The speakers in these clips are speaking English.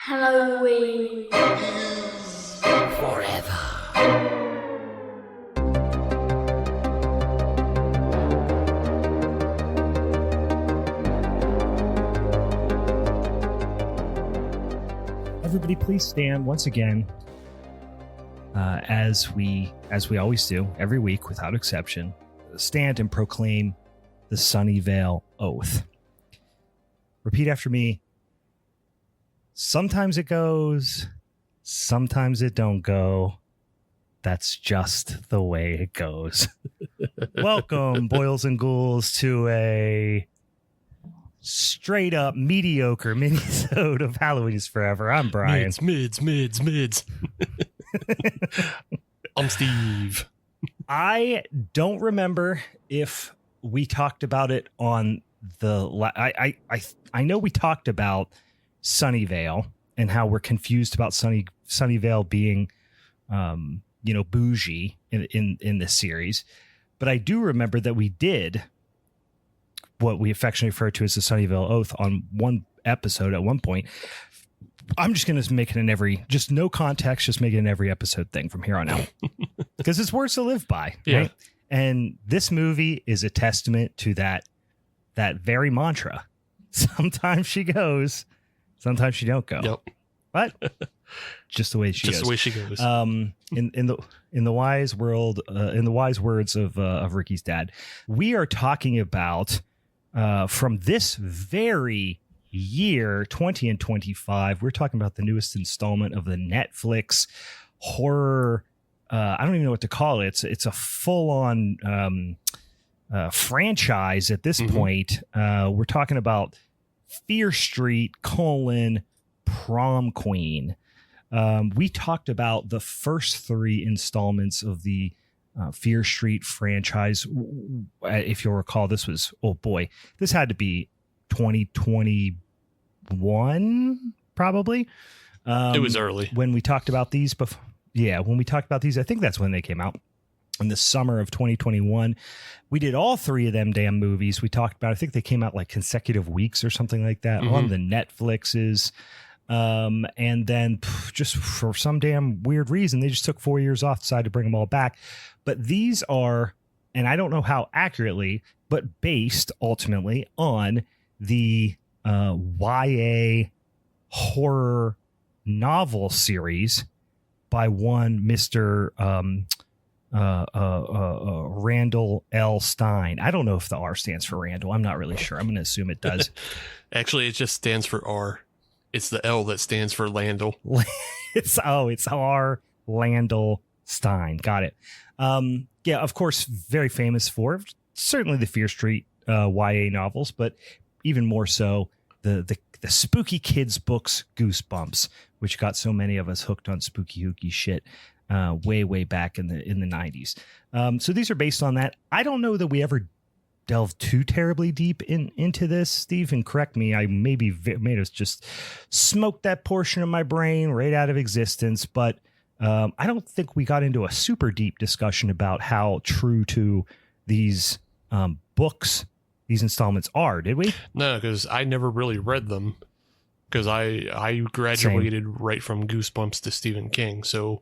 Halloween forever. Everybody, please stand once again, as we always do every week without exception. Stand and proclaim the Sunnyvale Oath. Repeat after me. Sometimes it goes, sometimes it don't go. That's just the way it goes. Welcome, boils and ghouls, to a straight up mediocre minisode of Halloween is Forever. I'm Brian. Mids. I'm Steve. I don't remember if we talked about it on the. I know we talked about Sunnyvale and how we're confused about Sunnyvale being, bougie in this series, but I do remember that we did what we affectionately refer to as the Sunnyvale Oath on one episode at one point. I'm just going to make it in every, just no context, just make it in every episode thing from here on out because it's words to live by. Yeah. Right? And this movie is a testament to that very mantra. Sometimes she goes, sometimes she don't go. Yep. But just the way she goes. Just the way she goes. In the wise world, in the wise words of Ricky's dad, we are talking about from this very year 20 and 25. We're talking about the newest installment of the Netflix horror. I don't even know what to call it. It's a full on franchise at this point. We're talking about Fear Street: Prom Queen. We talked about the first three installments of the Fear Street franchise. If you'll recall, this had to be 2021, probably. It was early. When we talked about these before. Yeah, when we talked about these, I think that's when they came out. In the summer of 2021, we did all three of them damn movies. We talked about, I think they came out like consecutive weeks or something like that on the Netflixes. And then just for some damn weird reason, they just took 4 years off, decided to bring them all back. But these are, and I don't know how accurately, but based ultimately on the YA horror novel series by one Mr. Randall L. Stein. I don't know if the R stands for Randall. I'm not really sure. I'm going to assume it does. Actually, it just stands for R. It's the L that stands for Landell. It's R. Landell Stein. Got it. Yeah, of course, very famous for certainly the Fear Street YA novels, but even more so the spooky kids books Goosebumps, which got so many of us hooked on spooky hooky shit way back in the 90s. So these are based on that. I don't know that we ever delve too terribly deep into this, Steve, and correct me. I maybe made us just smoke that portion of my brain right out of existence, but I don't think we got into a super deep discussion about how true to these books these installments are, did we? No, because I never really read them because I graduated right from Goosebumps to Stephen King. So,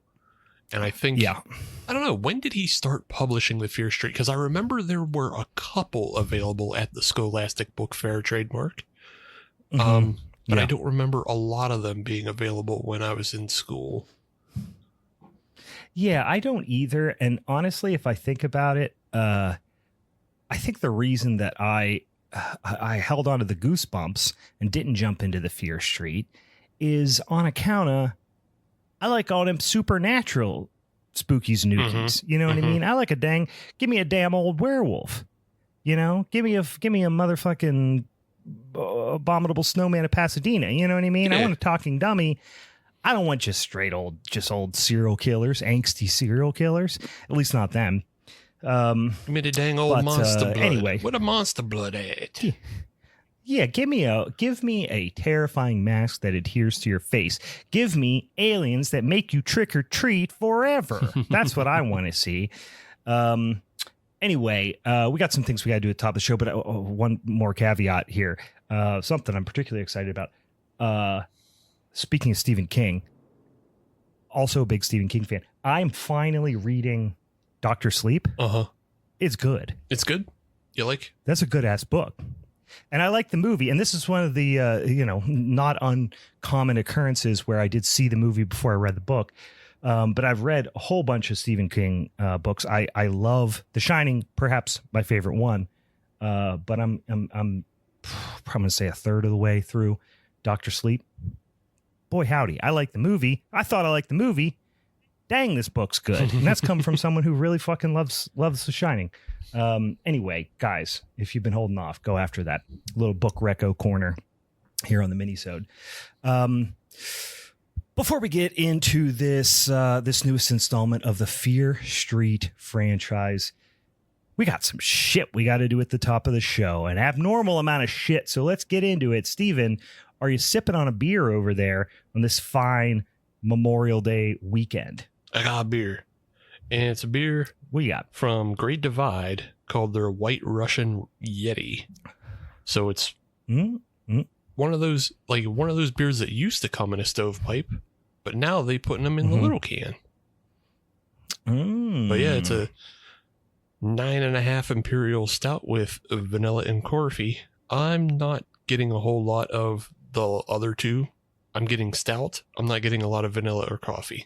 and I think, I don't know, when did he start publishing the Fear Street? Because I remember there were a couple available at the Scholastic Book Fair trademark. But I don't remember a lot of them being available when I was in school. Yeah, I don't either. And honestly, if I think about it, I think the reason that I held on to the Goosebumps and didn't jump into the Fear Street is on account of I like all them supernatural spookies and nookies. You know what I mean? I like give me a damn old werewolf. You know, give me a motherfucking abominable snowman of Pasadena. You know what I mean? I want a talking dummy. I don't want just old serial killers, angsty serial killers. At least not them. Give me the dang old monster blood. Anyway, what a monster blood at? Yeah, give me a terrifying mask that adheres to your face. Give me aliens that make you trick or treat forever. That's what I want to see. Anyway, we got some things we got to do at the top of the show, but one more caveat here. Something I'm particularly excited about. speaking of Stephen King, also a big Stephen King fan, I'm finally reading Dr. Sleep. It's good. It's good? You like? That's a good-ass book. And I like the movie. And this is one of the, not uncommon occurrences where I did see the movie before I read the book. But I've read a whole bunch of Stephen King books. I love The Shining, perhaps my favorite one. But I'm probably going to say a third of the way through Dr. Sleep. Boy, howdy. I like the movie. I thought I liked the movie. Dang, this book's good. And that's come from someone who really fucking loves The Shining. Anyway, guys, if you've been holding off, go after that little book reco corner here on the Minisode. Before we get into this newest installment of the Fear Street franchise, we got some shit we got to do at the top of the show, an abnormal amount of shit. So let's get into it. Steven, are you sipping on a beer over there on this fine Memorial Day weekend? I got a beer, and it's a beer what you got? From Great Divide called their White Russian Yeti. So it's one of those beers that used to come in a stovepipe, but now they putting them in the little can. But yeah, it's a 9.5 Imperial Stout with vanilla and coffee. I'm not getting a whole lot of the other two. I'm getting stout. I'm not getting a lot of vanilla or coffee.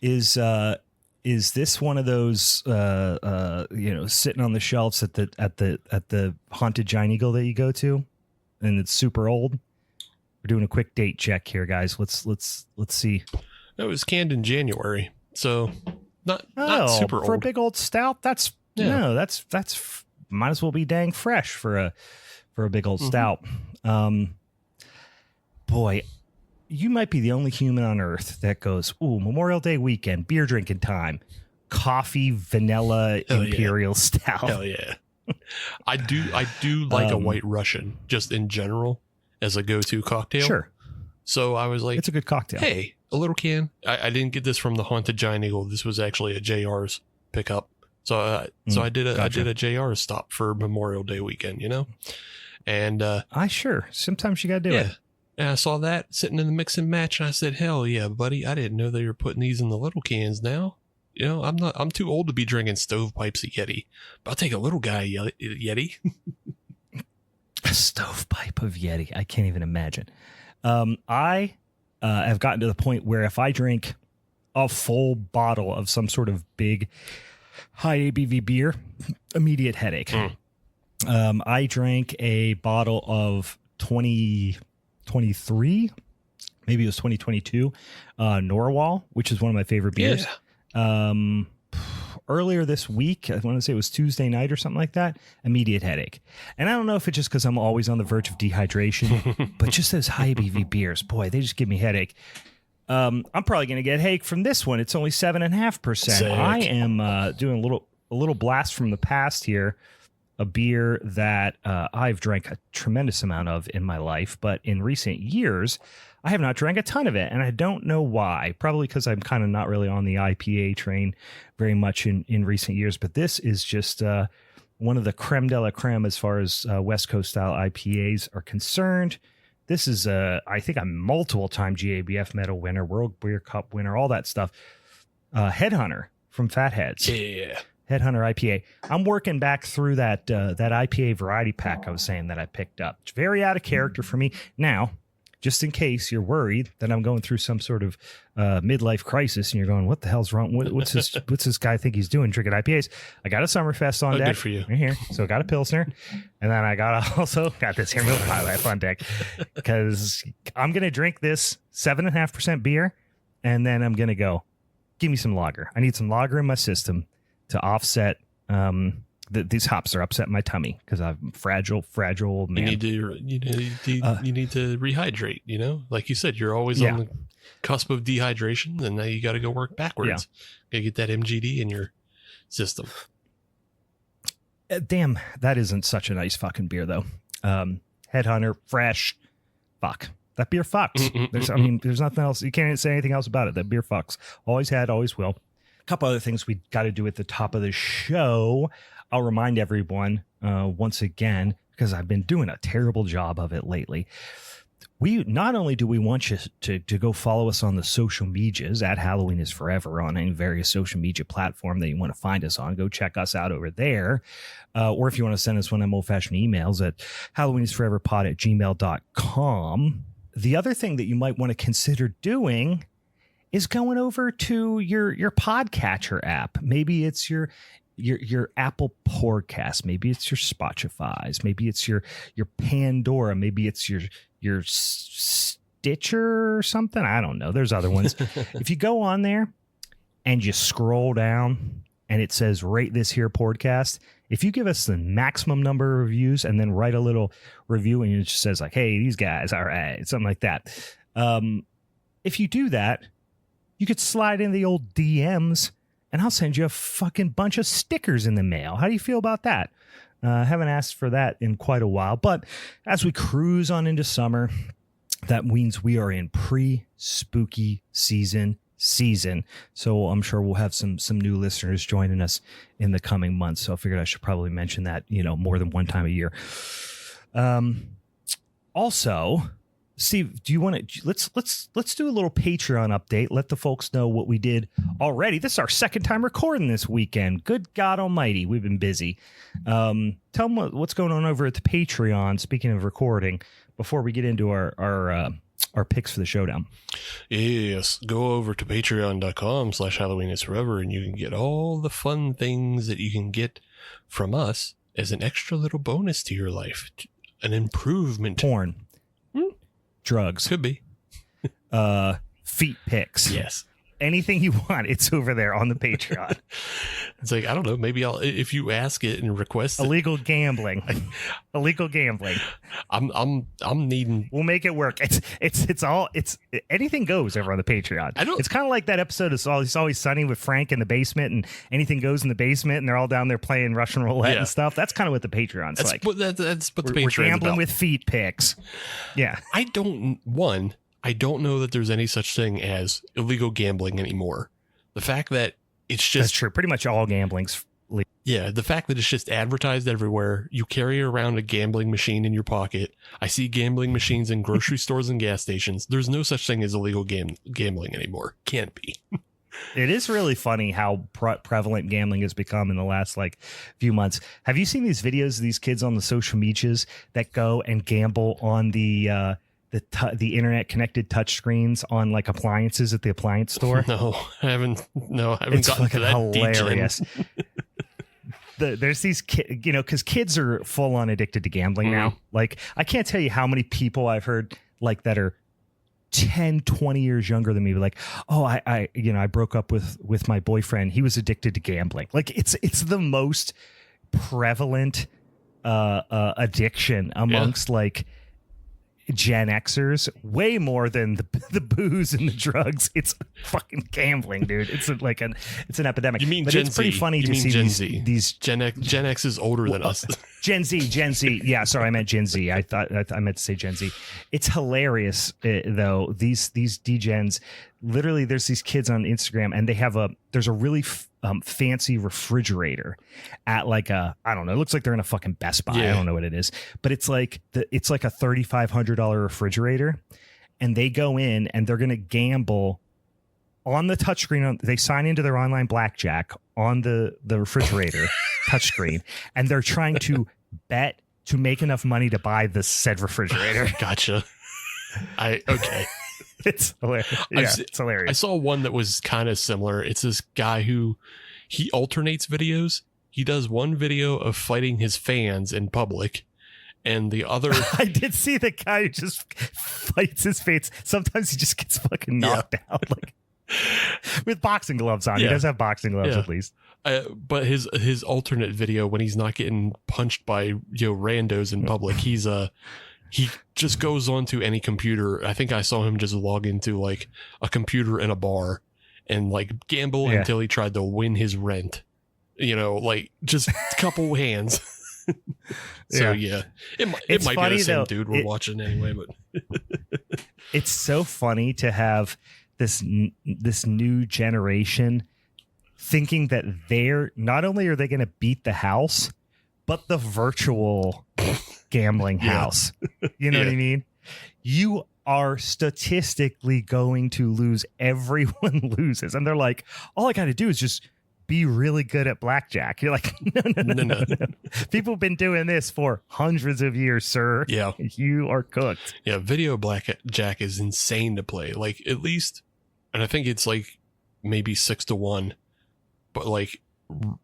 Is this one of those sitting on the shelves at the haunted Giant Eagle that you go to, and it's super old? We're doing a quick date check here, guys. Let's see. It was canned in January, so not super old for a big old stout. That's might as well be dang fresh for a big old stout. Boy, you might be the only human on earth that goes, ooh, Memorial Day weekend, beer drinking time, coffee, vanilla, Imperial Stout. Hell yeah. I do like a White Russian just in general as a go-to cocktail. Sure. So I was like, it's a good cocktail. Hey, a little can. I didn't get this from the Haunted Giant Eagle. This was actually a JR's pickup. So I did a JR's stop for Memorial Day weekend, and sometimes you got to do it. And I saw that sitting in the mix and match, and I said, hell yeah, buddy. I didn't know they were putting these in the little cans now. I'm too old to be drinking stovepipes of Yeti, but I'll take a little guy Yeti. A stovepipe of Yeti. I can't even imagine. I have gotten to the point where if I drink a full bottle of some sort of big high ABV beer, immediate headache. I drank a bottle of 2023, maybe it was 2022, Norwal, which is one of my favorite beers. Earlier this week, I want to say it was Tuesday night or something like that, immediate headache. And I don't know if it's just because I'm always on the verge of dehydration, but just those high ABV beers, boy, they just give me headache. I'm probably going to get headache from this one. It's only 7.5%. I am doing a little blast from the past here. A beer that I've drank a tremendous amount of in my life, but in recent years, I have not drank a ton of it, and I don't know why. Probably because I'm kind of not really on the IPA train very much in recent years, but this is just one of the creme de la creme as far as West Coast style IPAs are concerned. This is, I think, a multiple-time GABF medal winner, World Beer Cup winner, all that stuff. Headhunter from Fatheads. Yeah. Headhunter IPA. I'm working back through that IPA variety pack I was saying that I picked up. It's very out of character for me. Now, just in case you're worried that I'm going through some sort of midlife crisis and you're going, what the hell's wrong? What's this guy think he's doing drinking IPAs? I got a Summerfest on deck. Good for you. Right here. So I got a Pilsner. And then I also got this here Milk Pie Life on deck because I'm going to drink this 7.5% beer and then I'm going to go, give me some lager. I need some lager in my system to offset these hops are upsetting my tummy because I'm fragile old man. You need to rehydrate, like you said, you're always on the cusp of dehydration, and now you got to go work backwards. Got to get that MGD in your system. Damn, that isn't such a nice fucking beer though. Headhunter, fresh, fuck. That beer fucks. There's nothing else. You can't say anything else about it. That beer fucks. Always had, always will. A couple other things we got to do at the top of the show. I'll remind everyone once again, because I've been doing a terrible job of it lately. we not only do we want you to go follow us on the social medias at Halloween is Forever on any various social media platform that you want to find us on, go check us out over there. Or if you want to send us one of them old-fashioned emails at halloweenisforeverpod@gmail.com. The other thing that you might want to consider doing is going over to your podcatcher app. Maybe it's your Apple Podcast, maybe it's your Spotify's, maybe it's your Pandora, maybe it's your Stitcher or something. I don't know. There's other ones. If you go on there and you scroll down and it says rate this here podcast, if you give us the maximum number of reviews and then write a little review and it just says like, hey, these guys, all right, something like that. If you do that, you could slide in the old DMs and I'll send you a fucking bunch of stickers in the mail. How do you feel about that? I haven't asked for that in quite a while, but as we cruise on into summer, that means we are in pre-spooky season. So I'm sure we'll have some new listeners joining us in the coming months. So I figured I should probably mention that, more than one time a year. Also, Steve, do you want to let's do a little Patreon update. Let the folks know what we did already. This is our second time recording this weekend. Good God Almighty, we've been busy. Tell them what's going on over at the Patreon. Speaking of recording, before we get into our picks for the showdown. Yes, go over to patreon.com/HalloweenIsForever and you can get all the fun things that you can get from us as an extra little bonus to your life, an improvement. Porn. Drugs. Could be. Feet pics. Yes. Anything you want, it's over there on the Patreon. It's like, I don't know, maybe if you ask it and request illegal gambling. I'm needing. We'll make it work. It's anything goes over on the Patreon. It's kind of like that episode of It's Always Sunny with Frank in the basement, and anything goes in the basement, and they're all down there playing Russian roulette and stuff. That's kind of what the Patreon's like. That's what the Patreon's we're gambling about. with feet pics. Yeah. I don't know that there's any such thing as illegal gambling anymore. The fact that it's just... That's true. Pretty much all gambling's legal. Yeah, the fact that it's just advertised everywhere. You carry around a gambling machine in your pocket. I see gambling machines in grocery stores and gas stations. There's no such thing as illegal gambling anymore. Can't be. It is really funny how prevalent gambling has become in the last few months. Have you seen these videos of these kids on the social medias that go and gamble on the internet connected touchscreens on appliances at the appliance store? No, I haven't It's gotten to that hilarious. There's these kids, because kids are full on addicted to gambling now. I can't tell you how many people I've heard that are 10, 20 years younger than me. I broke up with my boyfriend. He was addicted to gambling. It's the most prevalent addiction amongst Gen Xers, way more than the booze and the drugs. It's fucking gambling, dude. It's it's an epidemic. You mean but Gen it's pretty Z. funny you to mean see Gen these, Z. These Gen X is older than us. Gen Z. Yeah, sorry, I meant Gen Z. I meant to say Gen Z. It's hilarious though. These degens, literally, there's these kids on Instagram, and there's a really fancy refrigerator at I don't know. It looks like they're in a fucking Best Buy. Yeah. I don't know what it is, but it's like a $3,500 refrigerator, and they go in and they're gonna gamble on the touchscreen. They sign into their online blackjack on the refrigerator touchscrreen, and they're trying to bet to make enough money to buy the said refrigerator. Gotcha. Okay. It's hilarious. Yeah, it's hilarious. I saw one that was kind of similar. It's this guy who he alternates videos. He does one video of fighting his fans in public, and the other... I did see the guy who just fights his fans. Sometimes he just gets fucking knocked out, with boxing gloves on. Yeah. He does have boxing gloves at least. But his alternate video, when he's not getting punched by randos in public, he just goes onto any computer. I think I saw him just log into a computer in a bar and gamble until he tried to win his rent. Just a couple hands. So it might be the same dude we're watching anyway. But it's so funny to have this new generation thinking that they're not only are they going to beat the house, but the virtual gambling house. You know what I mean? you are statistically going to lose. Everyone loses. And they're like, all I got to do is just be really good at blackjack. You're like, no. People have been doing this for hundreds of years, sir. Yeah. You are cooked. Yeah. Video blackjack is insane to play. Like, at least, and I think it's like maybe 6-1, but like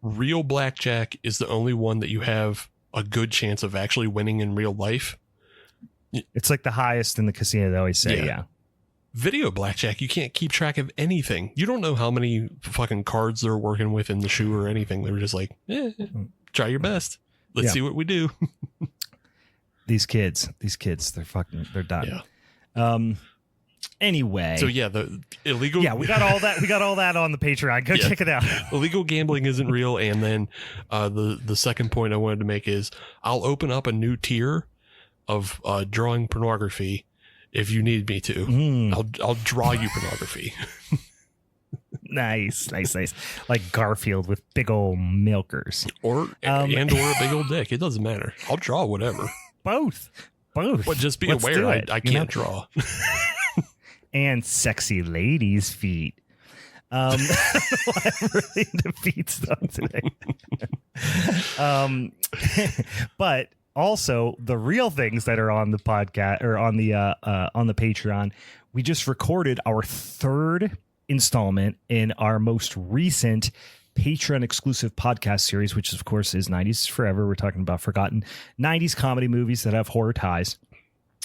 real blackjack is the only one that you have a good chance of actually winning in real life. It's like the highest in the casino, they always say. Yeah. Video blackjack, you can't keep track of anything. You don't know how many fucking cards they're working with in the shoe or anything. They're just like, try your best. Let's see what we do. These kids, they're done. Yeah. Anyway. So yeah, the illegal. Yeah, we got all that. We got all that on the Patreon. Go check it out. Illegal gambling isn't real. And then the second point I wanted to make is I'll open up a new tier of drawing pornography. If you need me to, I'll draw you pornography. Nice. Like Garfield with big old milkers, or a big old dick. It doesn't matter. I'll draw whatever. Both. But just be aware, I can't draw. And sexy ladies' feet. I'm really into feet stuff today. But also, the real things that are on the podcast or on the Patreon, we just recorded our third installment in our most recent Patreon exclusive podcast series, which of course is 90s Forever. We're talking about forgotten 90s comedy movies that have horror ties.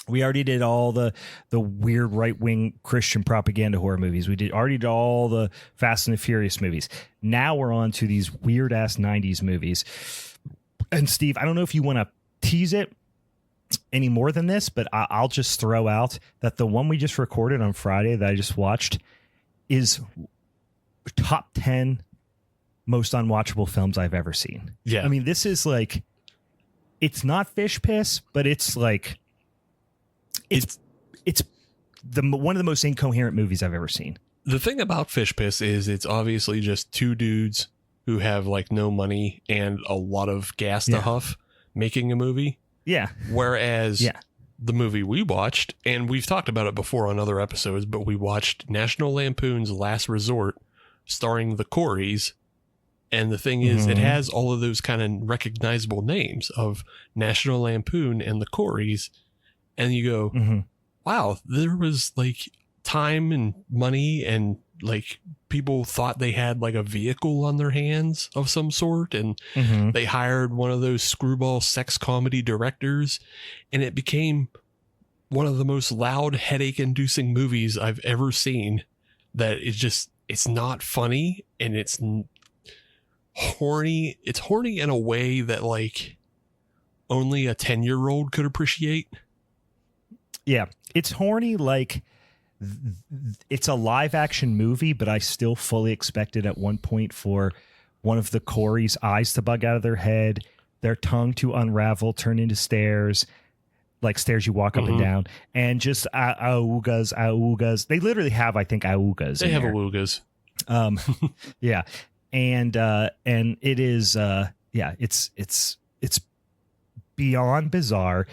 We already did all the weird right-wing Christian propaganda horror movies. We already did all the Fast and the Furious movies. Now we're on to these weird-ass 90s movies. And Steve, I don't know if you want to tease it any more than this, but I'll just throw out that the one we just recorded on Friday that I just watched is top 10 most unwatchable films I've ever seen. Yeah. I mean, this is like, it's not fish piss, but it's like, it's one of the most incoherent movies I've ever seen. The thing about Fish Piss is it's obviously just two dudes who have like no money and a lot of gas to huff making a movie. Yeah. Whereas the movie we watched, and we've talked about it before on other episodes, but we watched National Lampoon's Last Resort starring the Coreys. And the thing is, it has all of those kind of recognizable names of National Lampoon and the Coreys. And you go, wow, there was like time and money and like people thought they had like a vehicle on their hands of some sort. And they hired one of those screwball sex comedy directors. And it became one of the most loud, headache inducing movies I've ever seen. That is just, it's not funny and it's horny. It's horny in a way that like only a 10-year-old could appreciate. Yeah, it's horny like it's a live action movie, but I still fully expected at one point for one of the Corey's eyes to bug out of their head, their tongue to unravel, turn into stairs, like stairs you walk up and down, and just augas. They literally have, I think, augas. They have augas. Yeah, and it is, it's beyond bizarre.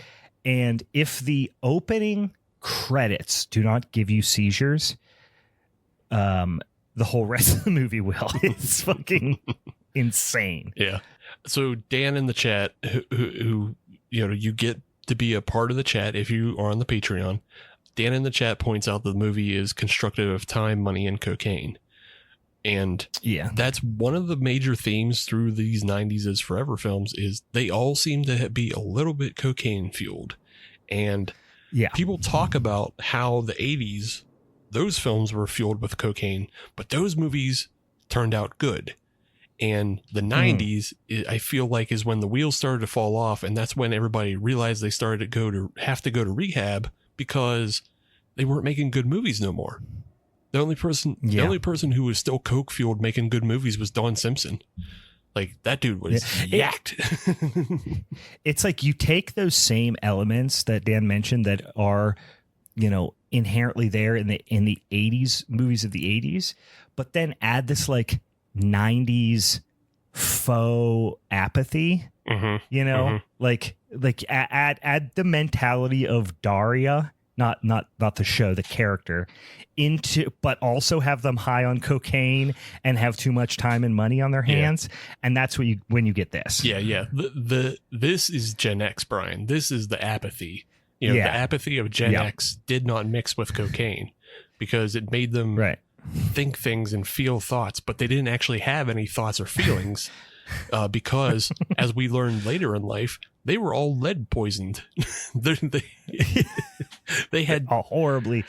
And if the opening credits do not give you seizures, the whole rest of the movie will. It's fucking insane. Yeah. So Dan in the chat, who you get to be a part of the chat if you are on the Patreon. Dan in the chat points out the movie is constructed of time, money, and cocaine. And that's one of the major themes through these 90s is Forever films is they all seem to be a little bit cocaine fueled. And people talk about how the 80s, those films were fueled with cocaine, but those movies turned out good. And the 90s, I feel like, is when the wheels started to fall off. And that's when everybody realized they started to have to go to rehab because they weren't making good movies no more. The only person who was still coke fueled making good movies was Don Simpson. Like that dude was yacked. It's like you take those same elements that Dan mentioned that are, inherently there in the 80s movies of the 80s, but then add this like 90s faux apathy. You know, like add the mentality of Daria, not the show, the character, into, but also have them high on cocaine and have too much time and money on their hands, and that's when you get this. Yeah. This is Gen X, Brian. This is the apathy. You know, the apathy of Gen X did not mix with cocaine because it made them think things and feel thoughts, but they didn't actually have any thoughts or feelings. Because as we learned later in life, they were all lead poisoned. They had horrible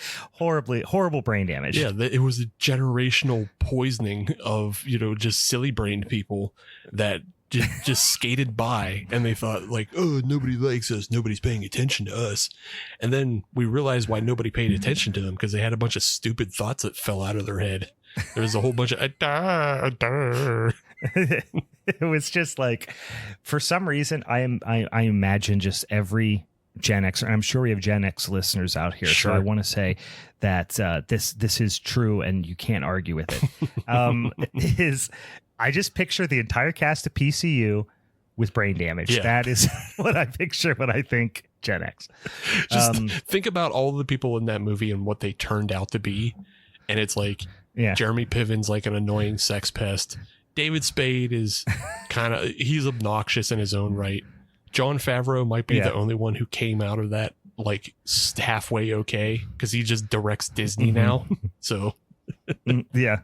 brain damage. Yeah, it was a generational poisoning of, you know, just silly brained people that just skated by, and they thought like, oh, nobody likes us, nobody's paying attention to us. And then we realized why nobody paid attention to them, because they had a bunch of stupid thoughts that fell out of their head. There was a whole bunch of it was just like, for some reason, I imagine just every Gen X, and I'm sure we have Gen X listeners out here. Sure. So I want to say that this is true, and you can't argue with it. I just picture the entire cast of PCU with brain damage. Yeah. That is what I picture when I think Gen X. Just think about all the people in that movie and what they turned out to be, and it's like, Jeremy Piven's like an annoying sex pest. David Spade is he's obnoxious in his own right. Jon Favreau might be the only one who came out of that like halfway okay, because he just directs Disney now. So yeah.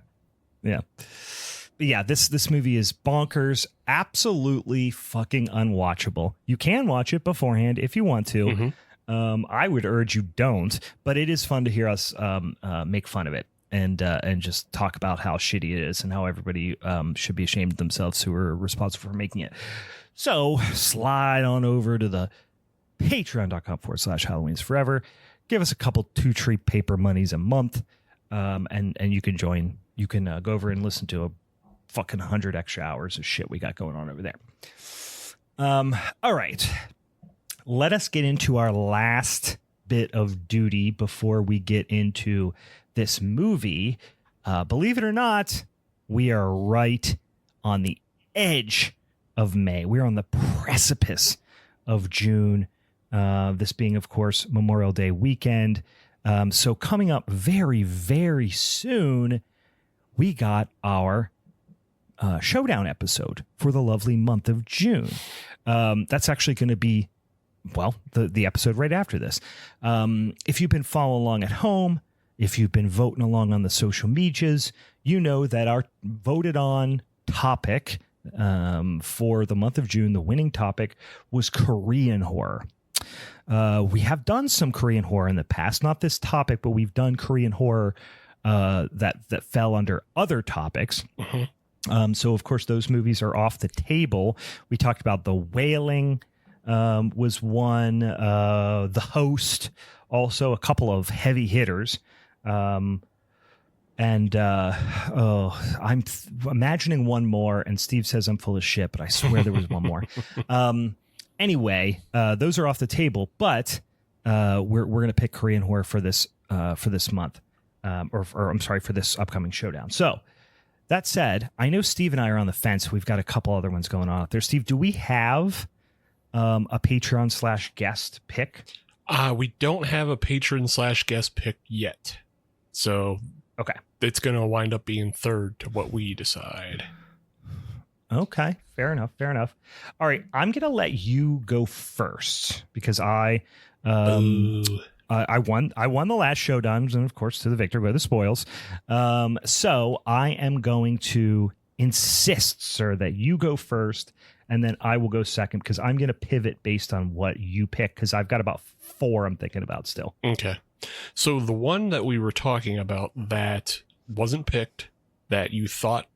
This movie is bonkers, absolutely fucking unwatchable. You can watch it beforehand if you want to. I would urge you don't, but it is fun to hear us make fun of it. And just talk about how shitty it is and how everybody should be ashamed of themselves who are responsible for making it. So slide on over to the patreon.com/Halloween's Forever. Give us a couple 2-tree paper monies a month. And you can join. You can go over and listen to a fucking 100 extra hours of shit we got going on over there. All right. Let us get into our last bit of duty before we get into this movie. Believe it or not, we are right on the edge of May. We're on the precipice of June. This being, of course, Memorial Day weekend. So coming up very, very soon, we got our showdown episode for the lovely month of June. That's actually going to be, well, the episode right after this. If you've been following along at home, if you've been voting along on the social medias, you know that our voted on topic for the month of June, the winning topic, was Korean horror. We have done some Korean horror in the past, not this topic, but we've done Korean horror that fell under other topics. So, of course, those movies are off the table. We talked about The Wailing was one, The Host, also a couple of heavy hitters. I'm imagining one more, and Steve says I'm full of shit, but I swear there was one more. Anyway, those are off the table, but we're going to pick Korean horror for this month, or I'm sorry, for this upcoming showdown. So that said, I know Steve and I are on the fence. We've got a couple other ones going on out there. Steve, do we have a Patreon/guest pick? We don't have a patron/guest pick yet. So okay, it's going to wind up being third to what we decide. Okay, fair enough. All right, I'm going to let you go first because I won the last showdown, and of course, to the victor go the spoils. So I am going to insist, sir, that you go first, and then I will go second because I'm going to pivot based on what you pick because I've got about 4 I'm thinking about still. Okay. So the one that we were talking about that wasn't picked, that you thought,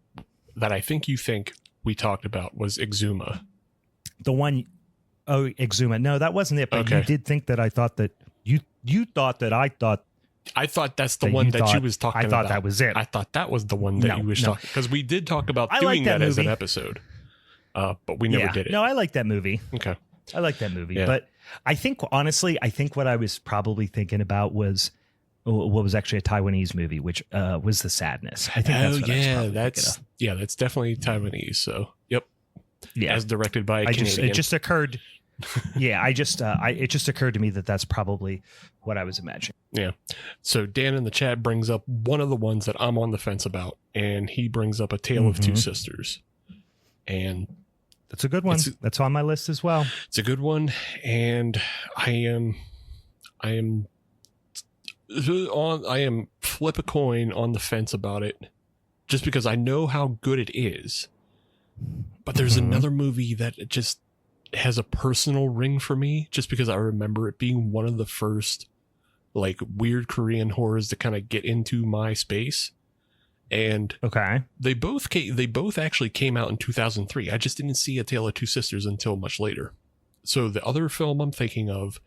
that I think you think we talked about, was Exuma. The one, Exuma. No, that wasn't it. But you did think that I thought that you thought that I thought. I thought that's the one that you was talking about. I thought that was it. I thought that was the one that you was talking, because we did talk about doing that as an episode, but we never did it. No, I like that movie. Okay. I like that movie, but I think honestly, what I was probably thinking about was what was actually a Taiwanese movie, which was The Sadness. I think that's what that's definitely Taiwanese. So, yep. Yeah. As directed by a Canadian. It just occurred. Yeah, it just occurred to me that that's probably what I was imagining. Yeah. So Dan in the chat brings up one of the ones that I'm on the fence about, and he brings up A Tale of Two Sisters. And that's a good one. That's on my list as well. It's a good one, and I am flip a coin on the fence about it, just because I know how good it is. But there's another movie that just has a personal ring for me, just because I remember it being one of the first like weird Korean horrors to kind of get into my space. And they both actually came out in 2003. I just didn't see A Tale of Two Sisters until much later. So the other film I'm thinking of,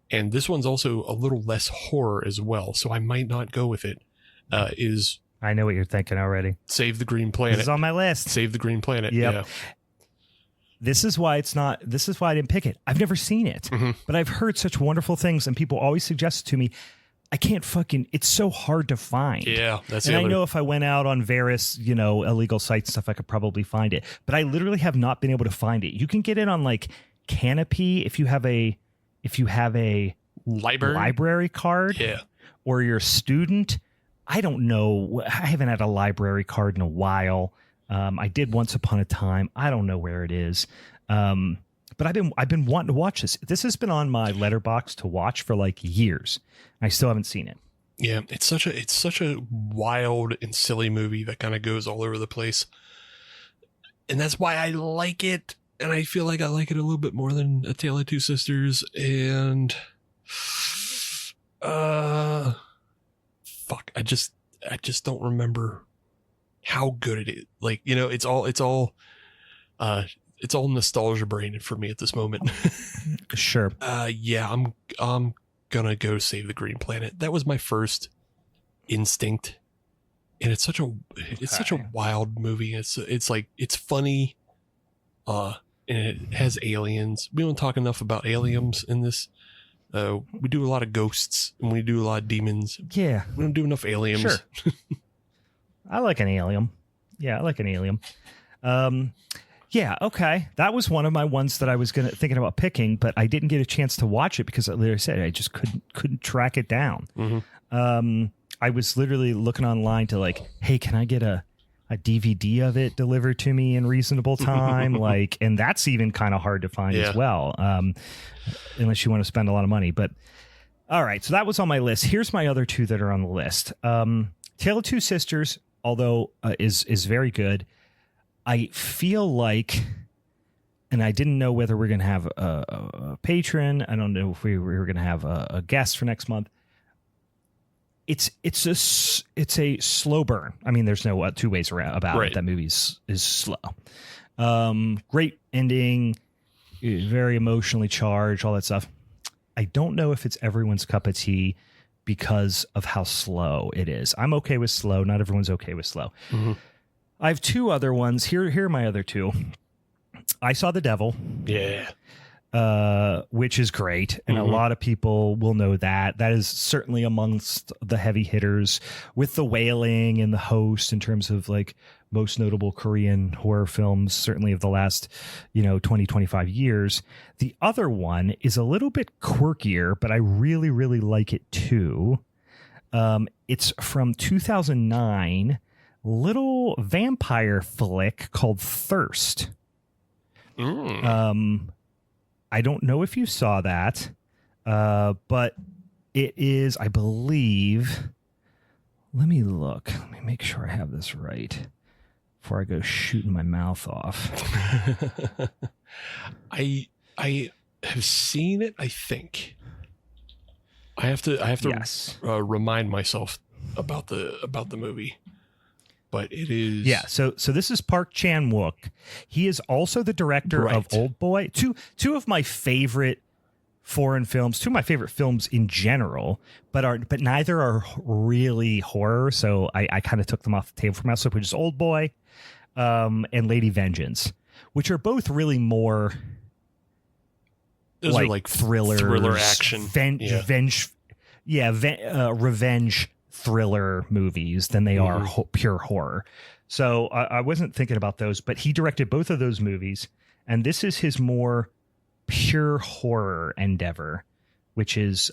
and this one's also a little less horror as well, so I might not go with it, is... I know what you're thinking already. Save the Green Planet. This is on my list. Save the Green Planet. Yep. Yeah. This is why I didn't pick it. I've never seen it, but I've heard such wonderful things, and people always suggest it to me. I can't it's so hard to find. Yeah, that's and I know if I went out on various, illegal sites and stuff, I could probably find it. But I literally have not been able to find it. You can get it on like Canopy if you have a library card. Yeah. Or you're a student. I don't know. I haven't had a library card in a while. I did once upon a time. I don't know where it is. But I've been wanting to watch this. This has been on my letterbox to watch for like years. I still haven't seen it. Yeah, it's such a wild and silly movie that kind of goes all over the place. And that's why I like it. And I feel like I like it a little bit more than A Tale of Two Sisters. And I just don't remember how good it is. Like, it's all nostalgia brain for me at this moment. Sure. Yeah, I'm gonna go Save the Green Planet. That was my first instinct, and it's such a wild movie. It's like, it's funny, and it has aliens. We don't talk enough about aliens in this. We do a lot of ghosts and we do a lot of demons. Yeah, we don't do enough aliens. Sure. I like an alien. Yeah, I like an alien. Yeah, okay. That was one of my ones that I was thinking about picking, but I didn't get a chance to watch it because, like I said, I just couldn't track it down. I was literally looking online to like, hey, can I get a DVD of it delivered to me in reasonable time? And that's even kind of hard to find as well, unless you want to spend a lot of money. But all right, so that was on my list. Here's my other two that are on the list. Tale of Two Sisters, although is very good. I feel like, and I didn't know whether we're going to have a patron. I don't know if we were going to have a guest for next month. It's a slow burn. I mean, there's no two ways about it. That movie is slow. Great ending, very emotionally charged, all that stuff. I don't know if it's everyone's cup of tea because of how slow it is. I'm okay with slow. Not everyone's okay with slow. I have two other ones. Here are my other two. I Saw the Devil. Yeah. Which is great. And a lot of people will know that. That is certainly amongst the heavy hitters with The Wailing and The Host in terms of like most notable Korean horror films, certainly of the last, 20, 25 years. The other one is a little bit quirkier, but I really, really like it too. It's from 2009. Little vampire flick called Thirst. I don't know if you saw that, but it is, I believe. Let me look. Let me make sure I have this right before I go shooting my mouth off. I have seen it. I think I have to remind myself about the movie. But it is... Yeah, so this is Park Chan-wook. He is also the director of Old Boy. Two of my favorite foreign films, two of my favorite films in general, but neither are really horror, so I kind of took them off the table for myself, which is Old Boy and Lady Vengeance, which are both really more... Those are like thriller action. revenge thriller movies than they are pure horror. So I wasn't thinking about those, but he directed both of those movies, and this is his more pure horror endeavor, which is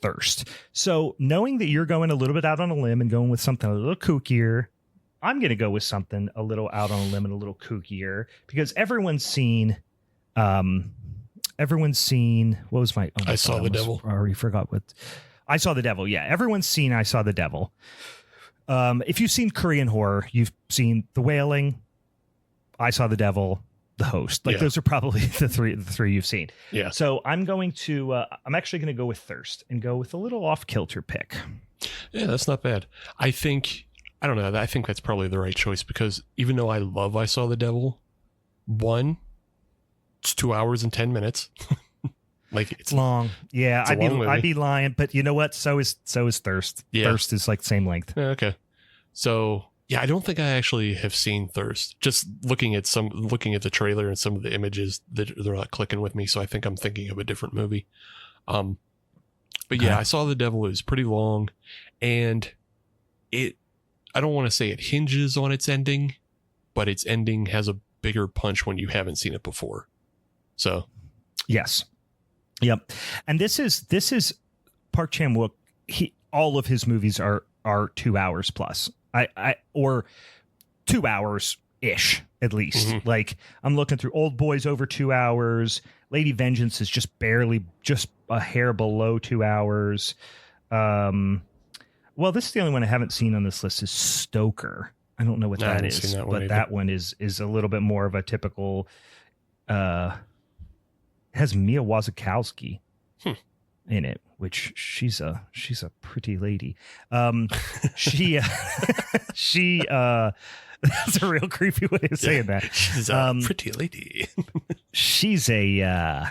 Thirst. So knowing that you're going a little bit out on a limb and going with something a little kookier, I'm going to go with something a little out on a limb and a little kookier, because everyone's seen what was my, I Saw the Devil. I already forgot what I Saw the Devil. Yeah. Everyone's seen I Saw the Devil. If you've seen Korean horror, you've seen The Wailing, I Saw the Devil, The Host. Those are probably the three you've seen. Yeah. So I'm actually going to go with Thirst and go with a little off kilter pick. Yeah, that's not bad. I think that's probably the right choice, because even though I love I Saw the Devil, it's 2 hours and 10 minutes. It's long. Yeah, I'd be lying, but you know what? So is Thirst. Yeah. Thirst is like same length. Yeah, okay. So yeah, I don't think I actually have seen Thirst. Just looking at the trailer and some of the images, they're not clicking with me. So I think I'm thinking of a different movie. But yeah, I Saw the Devil is pretty long, and I don't want to say it hinges on its ending, but its ending has a bigger punch when you haven't seen it before. So yes. Yep. And this is Park Chan-wook. All of his movies are 2 hours plus. Or 2 hours ish at least. Mm-hmm. Like I'm looking through Old Boy's over 2 hours. Lady Vengeance is just a hair below 2 hours. Well, this is the only one I haven't seen on this list is Stoker. I don't know what that is, but that one is a little bit more of a typical. Has Mia Wasikowska in it, which she's a pretty lady. She that's a real creepy way of saying that. She's a pretty lady. She's a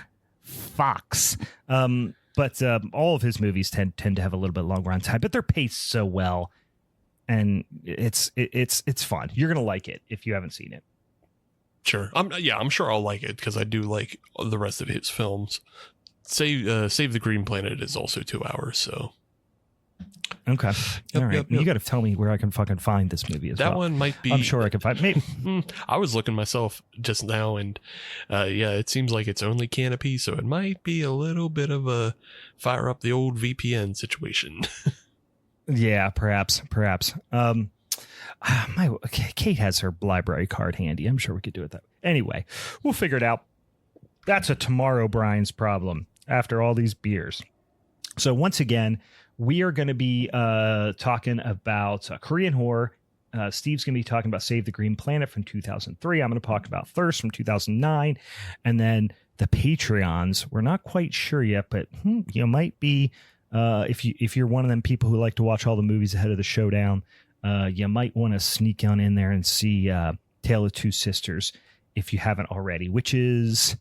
fox. But all of his movies tend to have a little bit longer on time, but they're paced so well, and it's fun. You're gonna like it if you haven't seen it. Sure. I'm sure I'll like it, because I do like the rest of his films. Save the Green Planet is also 2 hours, so. Okay. Yep, all right. Yep. You got to tell me where I can fucking find this movie as well. That one might be. I'm sure I can find. Maybe. I was looking myself just now, and it seems like it's only Canopy, so it might be a little bit of a fire up the old VPN situation. Yeah, perhaps. Kate has her library card handy. I'm sure we could do it that way. Anyway, we'll figure it out. That's a tomorrow Brian's problem after all these beers. So once again, we are going to be talking about Korean horror. Steve's going to be talking about Save the Green Planet from 2003. I'm going to talk about Thirst from 2009. And then the Patreons, we're not quite sure yet, but you might be, if you're one of them people who like to watch all the movies ahead of the showdown, you might want to sneak on in there and see Tale of Two Sisters if you haven't already, which is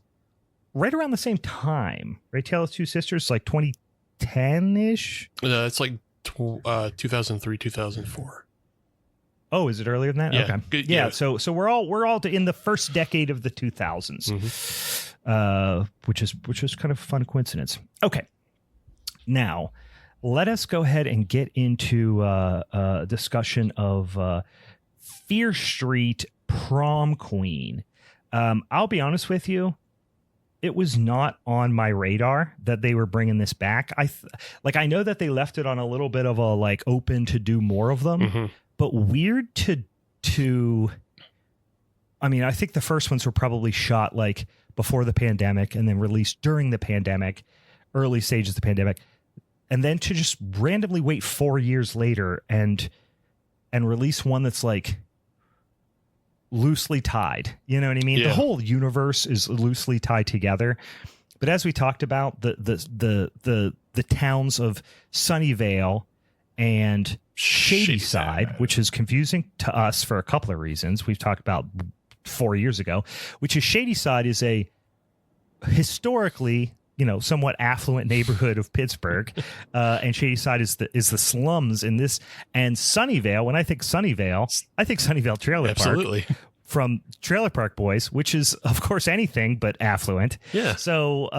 right around the same time, right? Tale of Two Sisters, like 2010-ish? It's like 2003, 2004. Oh, is it earlier than that? Yeah. Okay. Good, yeah. So we're all in the first decade of the 2000s, which is kind of a fun coincidence. Okay. Now, let us go ahead and get into a discussion of Fear Street Prom Queen. I'll be honest with you. It was not on my radar that they were bringing this back. I know that they left it on a little bit of a open to do more of them, but weird to. I mean, I think the first ones were probably shot before the pandemic and then released during the pandemic, early stages of the pandemic, and then to just randomly wait 4 years later and release one that's loosely tied. You know what I mean? Yeah. The whole universe is loosely tied together. But as we talked about, the towns of Sunnyvale and Shadyside, which is confusing to us for a couple of reasons we've talked about 4 years ago, which is Shadyside is a historically, somewhat affluent neighborhood of Pittsburgh, and Shadyside is the slums in this. And Sunnyvale, when I think Sunnyvale Trailer Absolutely. Park from Trailer Park Boys, which is of course anything but affluent. Yeah. So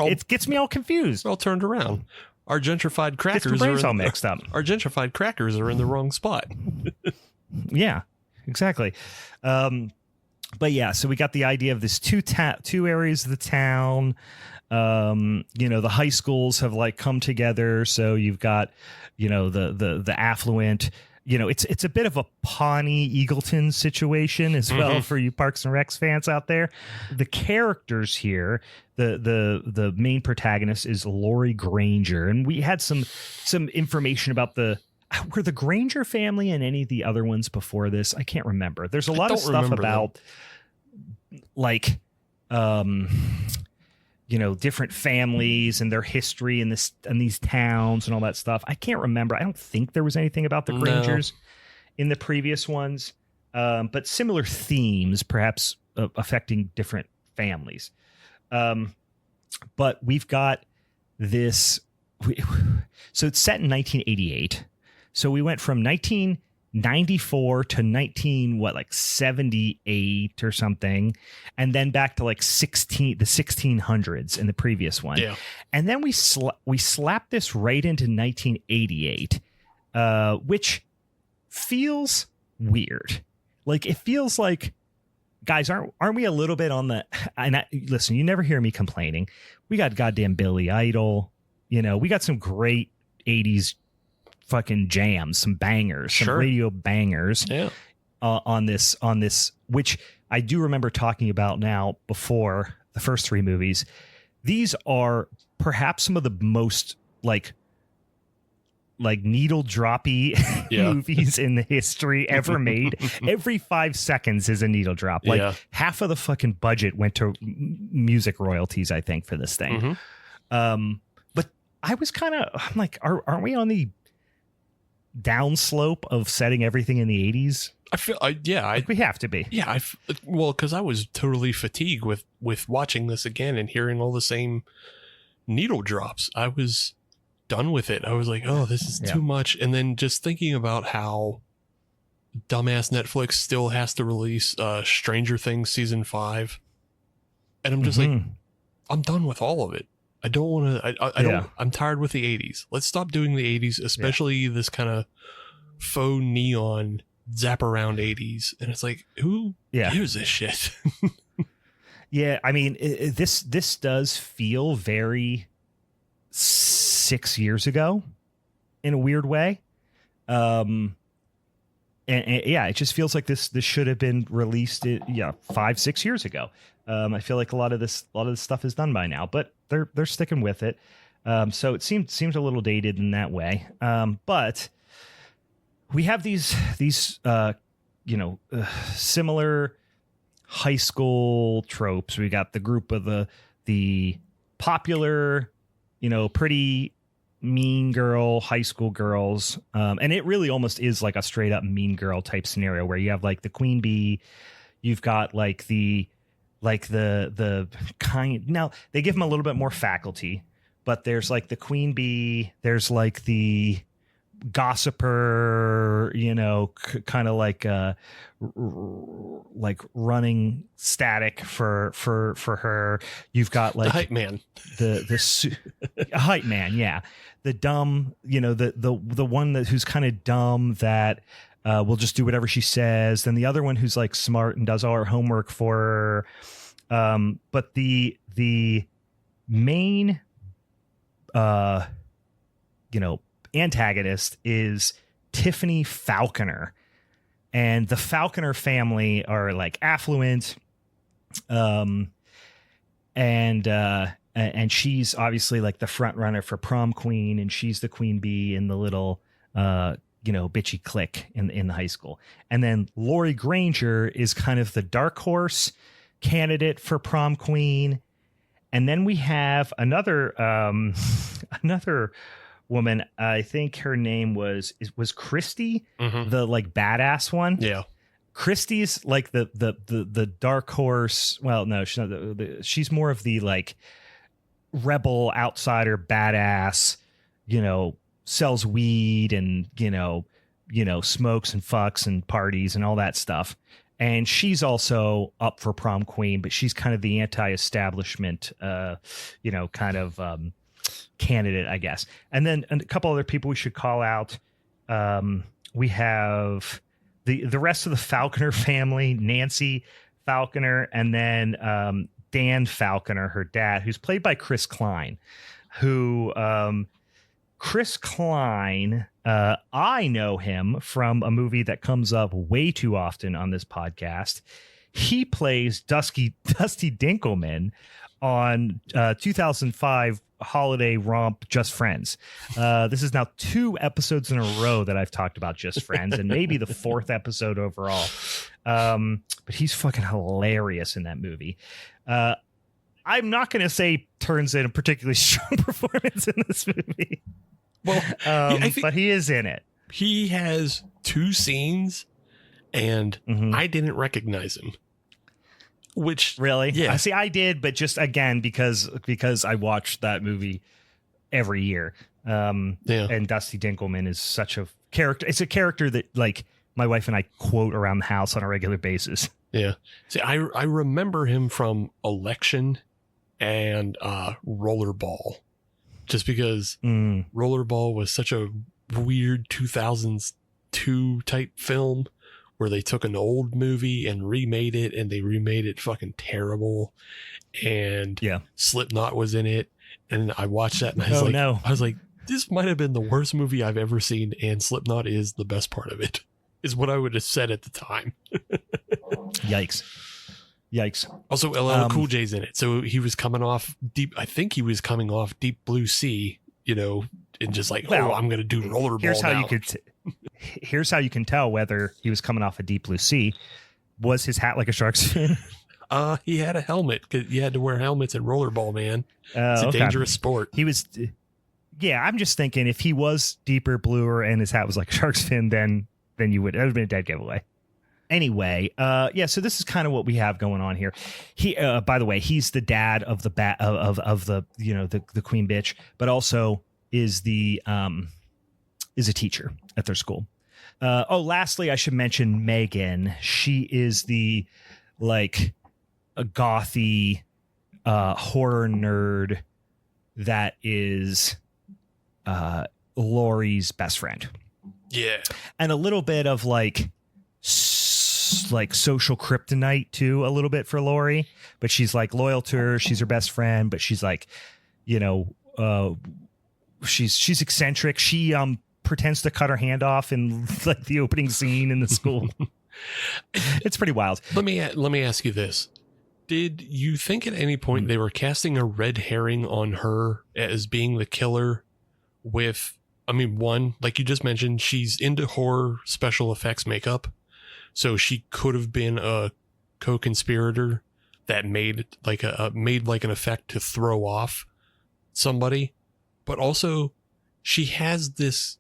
it gets me all confused. We're all turned around. our gentrified Gets my crackers brains all mixed up. Our gentrified crackers are in the wrong spot. Yeah, exactly. But yeah, so we got the idea of this two areas of the town. The high schools have like come together. So you've got, the affluent, it's a bit of a Pawnee Eagleton situation as well for you Parks and Recs fans out there. The characters here, the main protagonist is Lori Granger. And we had some information about were the Granger family and any of the other ones before this? I can't remember. There's a lot of stuff about like, different families and their history in these towns and all that stuff. I can't remember. I don't think there was anything about the Grangers in the previous ones, but similar themes, perhaps affecting different families. But we've got this. So it's set in 1988. So we went from 1994 to 78 or something, and then back to like the 1600s in the previous one. Yeah. And then we slapped this right into 1988, which feels weird. Like it feels like, guys, aren't we a little bit on the? And listen, you never hear me complaining. We got goddamn Billy Idol. We got some great 80s fucking jams, some bangers, some radio bangers on this, which I do remember talking about now before the first three movies. These are perhaps some of the most like needle droppy movies in the history ever made. Every 5 seconds is a needle drop. Like half of the fucking budget went to music royalties, I think, for this thing. But I was I'm like, aren't we on the downslope of setting everything in the 80s? I feel we have to be. Yeah, because I was totally fatigued with watching this again and hearing all the same needle drops. I was done with it. I was like, oh, this is too much. And then just thinking about how dumbass Netflix still has to release Stranger Things season 5, and I'm just like, I'm done with all of it. I don't want to. I don't. I'm tired with the 80s. Let's stop doing the 80s, especially this kind of faux neon zap around 80s. And it's like, who gives this shit? Yeah, I mean, this does feel very 6 years ago in a weird way. And it just feels like this should have been released 5-6 years ago. I feel like a lot of this stuff is done by now, but they're sticking with it. So it seems a little dated in that way. But we have these similar high school tropes. We got the group of the popular, pretty mean girl high school girls. And it really almost is like a straight up mean girl type scenario where you have like the queen bee, you've got like the kind. Now they give them a little bit more faculty, but there's like the queen bee, there's like the gossiper, kind of like running static for her. You've got like the hype man, the hype man, the dumb, the one who's kind of dumb that will just do whatever she says. Then the other one who's like smart and does all her homework for her. But the main antagonist is Tiffany Falconer, and the Falconer family are like affluent, and she's obviously like the front runner for prom queen, and she's the queen bee in the little bitchy clique in the high school. And then Lori Granger is kind of the dark horse candidate for prom queen. And then we have another woman. I think her name was Christy, the like badass one. Yeah. Christy's like the dark horse. Well, no, she's not. She's more of the like rebel outsider badass, sells weed and, smokes and fucks and parties and all that stuff. And she's also up for prom queen, but she's kind of the anti-establishment, kind of candidate, I guess. And then a couple other people we should call out. We have the rest of the Falconer family, Nancy Falconer, and then Dan Falconer, her dad, who's played by Chris Klein, who Chris Klein, I know him from a movie that comes up way too often on this podcast. He plays Dusty Dinkelman on 2005 holiday romp Just Friends. This is now 2 episodes in a row that I've talked about Just Friends, and maybe the 4th episode overall. But he's fucking hilarious in that movie. I'm not going to say turns in a particularly strong performance in this movie. Well, but he is in it. He has 2 scenes, and I didn't recognize him. Which really? Yeah. See, I did, but just again because I watched that movie every year. And Dusty Dinkelman is such a character. It's a character that like my wife and I quote around the house on a regular basis. Yeah. See, I remember him from Election and Rollerball, just because Rollerball was such a weird 2002 type film where they took an old movie and remade it, and they remade it fucking terrible. And Slipknot was in it, and I watched that and I was like, this might have been the worst movie I've ever seen, and Slipknot is the best part of it, is what I would have said at the time. Yikes. Also, LL Cool J's in it, so he was coming off deep. I think he was coming off Deep Blue Sea, and just like, I'm going to do Rollerball. Here's how you can tell whether he was coming off a Deep Blue Sea. Was his hat like a shark's fin? He had a helmet, because you had to wear helmets at Rollerball, man. It's a dangerous sport. He was. Yeah, I'm just thinking if he was deeper bluer and his hat was like a shark's fin, then you would. That would have been a dead giveaway. Anyway, so this is kind of what we have going on here. He, by the way, he's the dad of the the queen bitch, but also is a teacher at their school. Lastly, I should mention Megan. She is the like a gothy horror nerd that is Laurie's best friend. Yeah, and a little bit of like social kryptonite too, a little bit for Laurie, but she's like loyal to her. She's her best friend, but she's like, she's eccentric. She pretends to cut her hand off in like the opening scene in the school. It's pretty wild. Let me ask you this. Did you think at any point they were casting a red herring on her as being the killer with, one, like you just mentioned, she's into horror special effects makeup. So she could have been a co-conspirator that made like an effect to throw off somebody. But also she has this,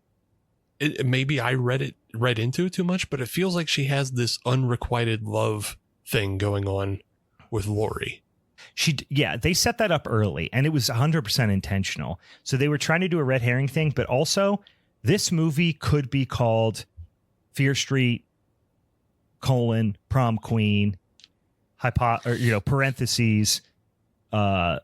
maybe I read into it too much, but it feels like she has this unrequited love thing going on with Laurie. They set that up early, and it was 100% intentional. So they were trying to do a red herring thing, but also this movie could be called Fear Street, Prom Queen, parentheses, red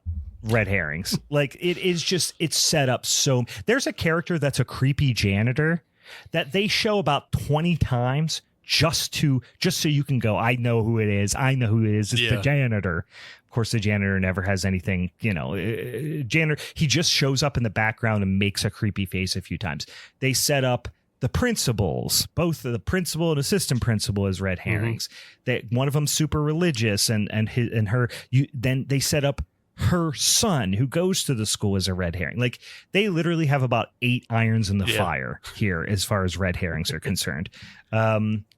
herrings. Like it's set up so there's a character that's a creepy janitor that they show about 20 times just so you can go, I know who it is. It's the janitor. Of course, the janitor never has anything, janitor. He just shows up in the background and makes a creepy face a few times. They set up the principals, both the principal and assistant principal, as red herrings. That one of them super religious, and her. Then they set up her son who goes to the school as a red herring. Like they literally have about 8 irons in the fire here as far as red herrings are concerned.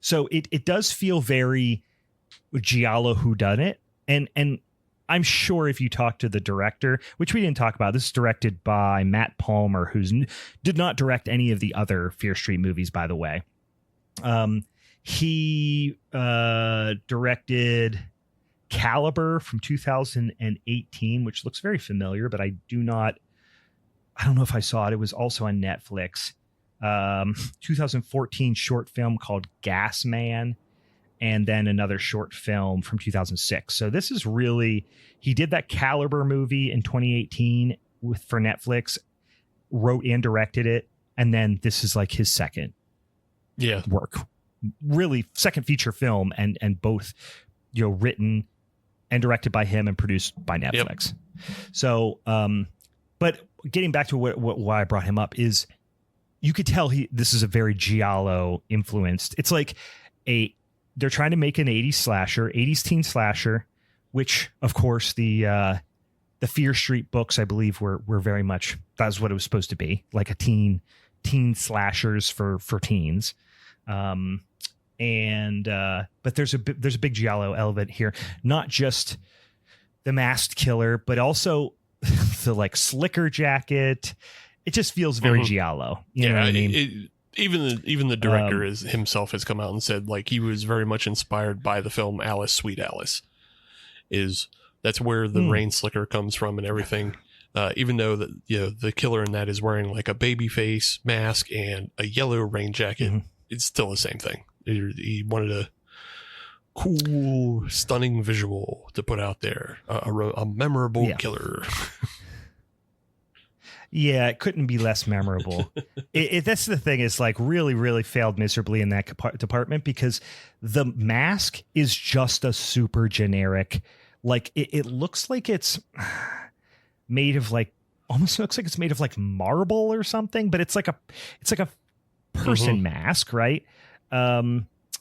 So it does feel very giallo whodunit, and I'm sure if you talk to the director, which we didn't talk about, this is directed by Matt Palmer, who did not direct any of the other Fear Street movies, by the way. He directed Caliber from 2018, which looks very familiar, but I don't know if I saw it. It was also on Netflix. 2014 short film called Gas Man, and then another short film from 2006. So this is really, he did that Caliber movie in 2018, for Netflix, wrote and directed it, and then this is like his second work, really second feature film, and both, you know, written and directed by him and produced by Netflix. So, but getting back to why I brought him up is, you could tell this is a very giallo influenced. It's like they're trying to make an 80s teen slasher, which of course the Fear Street books, I believe, were very much, that's what it was supposed to be, like a teen slashers for teens. But there's a big giallo element here, not just the masked killer, but also the like slicker jacket. It just feels very giallo. You know what I mean? Even the director himself has come out and said, like, he was very much inspired by the film Alice, Sweet Alice. That's where the rain slicker comes from and everything. Even though the killer in that is wearing like a baby face mask and a yellow rain jacket, it's still the same thing. He wanted a cool, stunning visual to put out there, a memorable killer. Yeah, it couldn't be less memorable. That's the thing, is like really, really failed miserably in that department, because the mask is just a super generic, like it looks like it's made of like, almost looks like it's made of like marble or something, but it's like a person mask, right? Let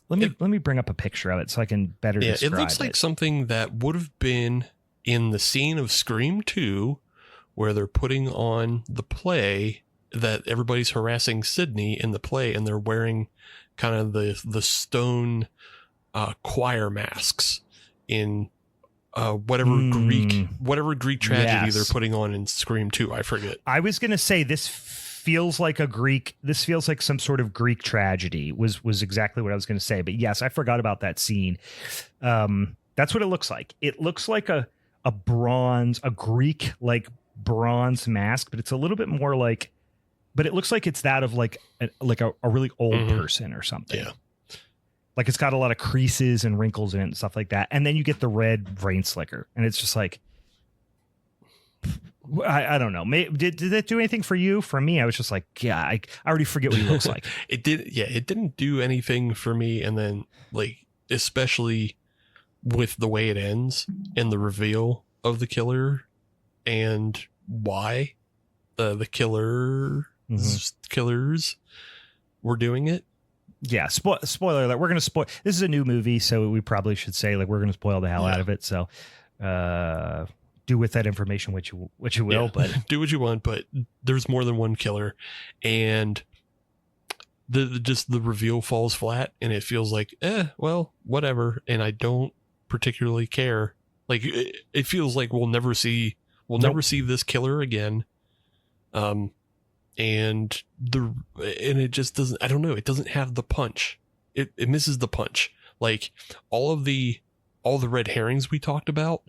me bring up a picture of it so I can better describe it. It looks like something that would have been in the scene of Scream 2, where they're putting on the play that everybody's harassing Sydney in the play, and they're wearing kind of the stone choir masks in whatever Greek tragedy they're putting on in Scream 2. I forget. I was going to say this feels like some sort of Greek tragedy was exactly what I was going to say. But yes, I forgot about that scene. That's what it looks like. It looks like a Greek like bronze mask, but it's a little bit more like, but it looks like it's that of like a really old person or something. Yeah. Like it's got a lot of creases and wrinkles in it and stuff like that. And then you get the red rain slicker, and it's just like, I don't know. Did that do anything for you? For me, I was just like, yeah, I already forget what he looks like. It didn't do anything for me. And then, like, especially with the way it ends and the reveal of the killer and why the killers were doing it. Yeah, spoiler alert. We're going to spoil. This is a new movie, so we probably should say, like, we're going to spoil the hell out of it. So, do with that information what you will, but do what you want. But there's more than one killer, and the reveal falls flat, and it feels like, well, whatever. And I don't particularly care. Like, it feels like we'll never see this killer again. And it just doesn't, I don't know. It doesn't have the punch. It misses the punch. Like all the red herrings we talked about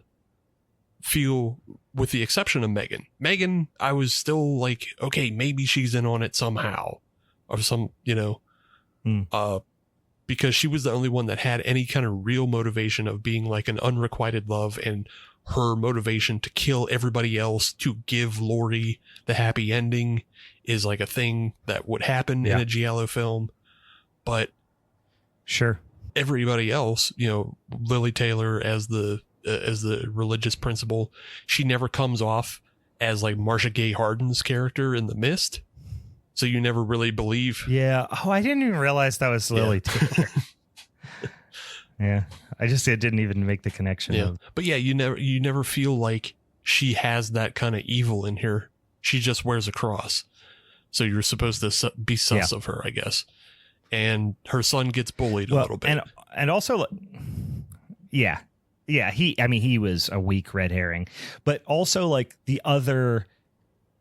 feel, with the exception of Megan, I was still like, okay, maybe she's in on it somehow or some, because she was the only one that had any kind of real motivation of being like an unrequited love, and her motivation to kill everybody else to give Laurie the happy ending is like a thing that would happen in a giallo film. But sure, everybody else, Lily Taylor as the religious principal, she never comes off as like Marcia Gay Harden's character in The Mist. So you never really believe. Yeah. Oh, I didn't even realize that was Lily Taylor. Yeah. I didn't even make the connection. Yeah. But yeah, you never feel like she has that kind of evil in her. She just wears a cross. So you're supposed to be sus of her, I guess. And her son gets bullied a little bit. And also, yeah. Yeah. He was a weak red herring, but also like the other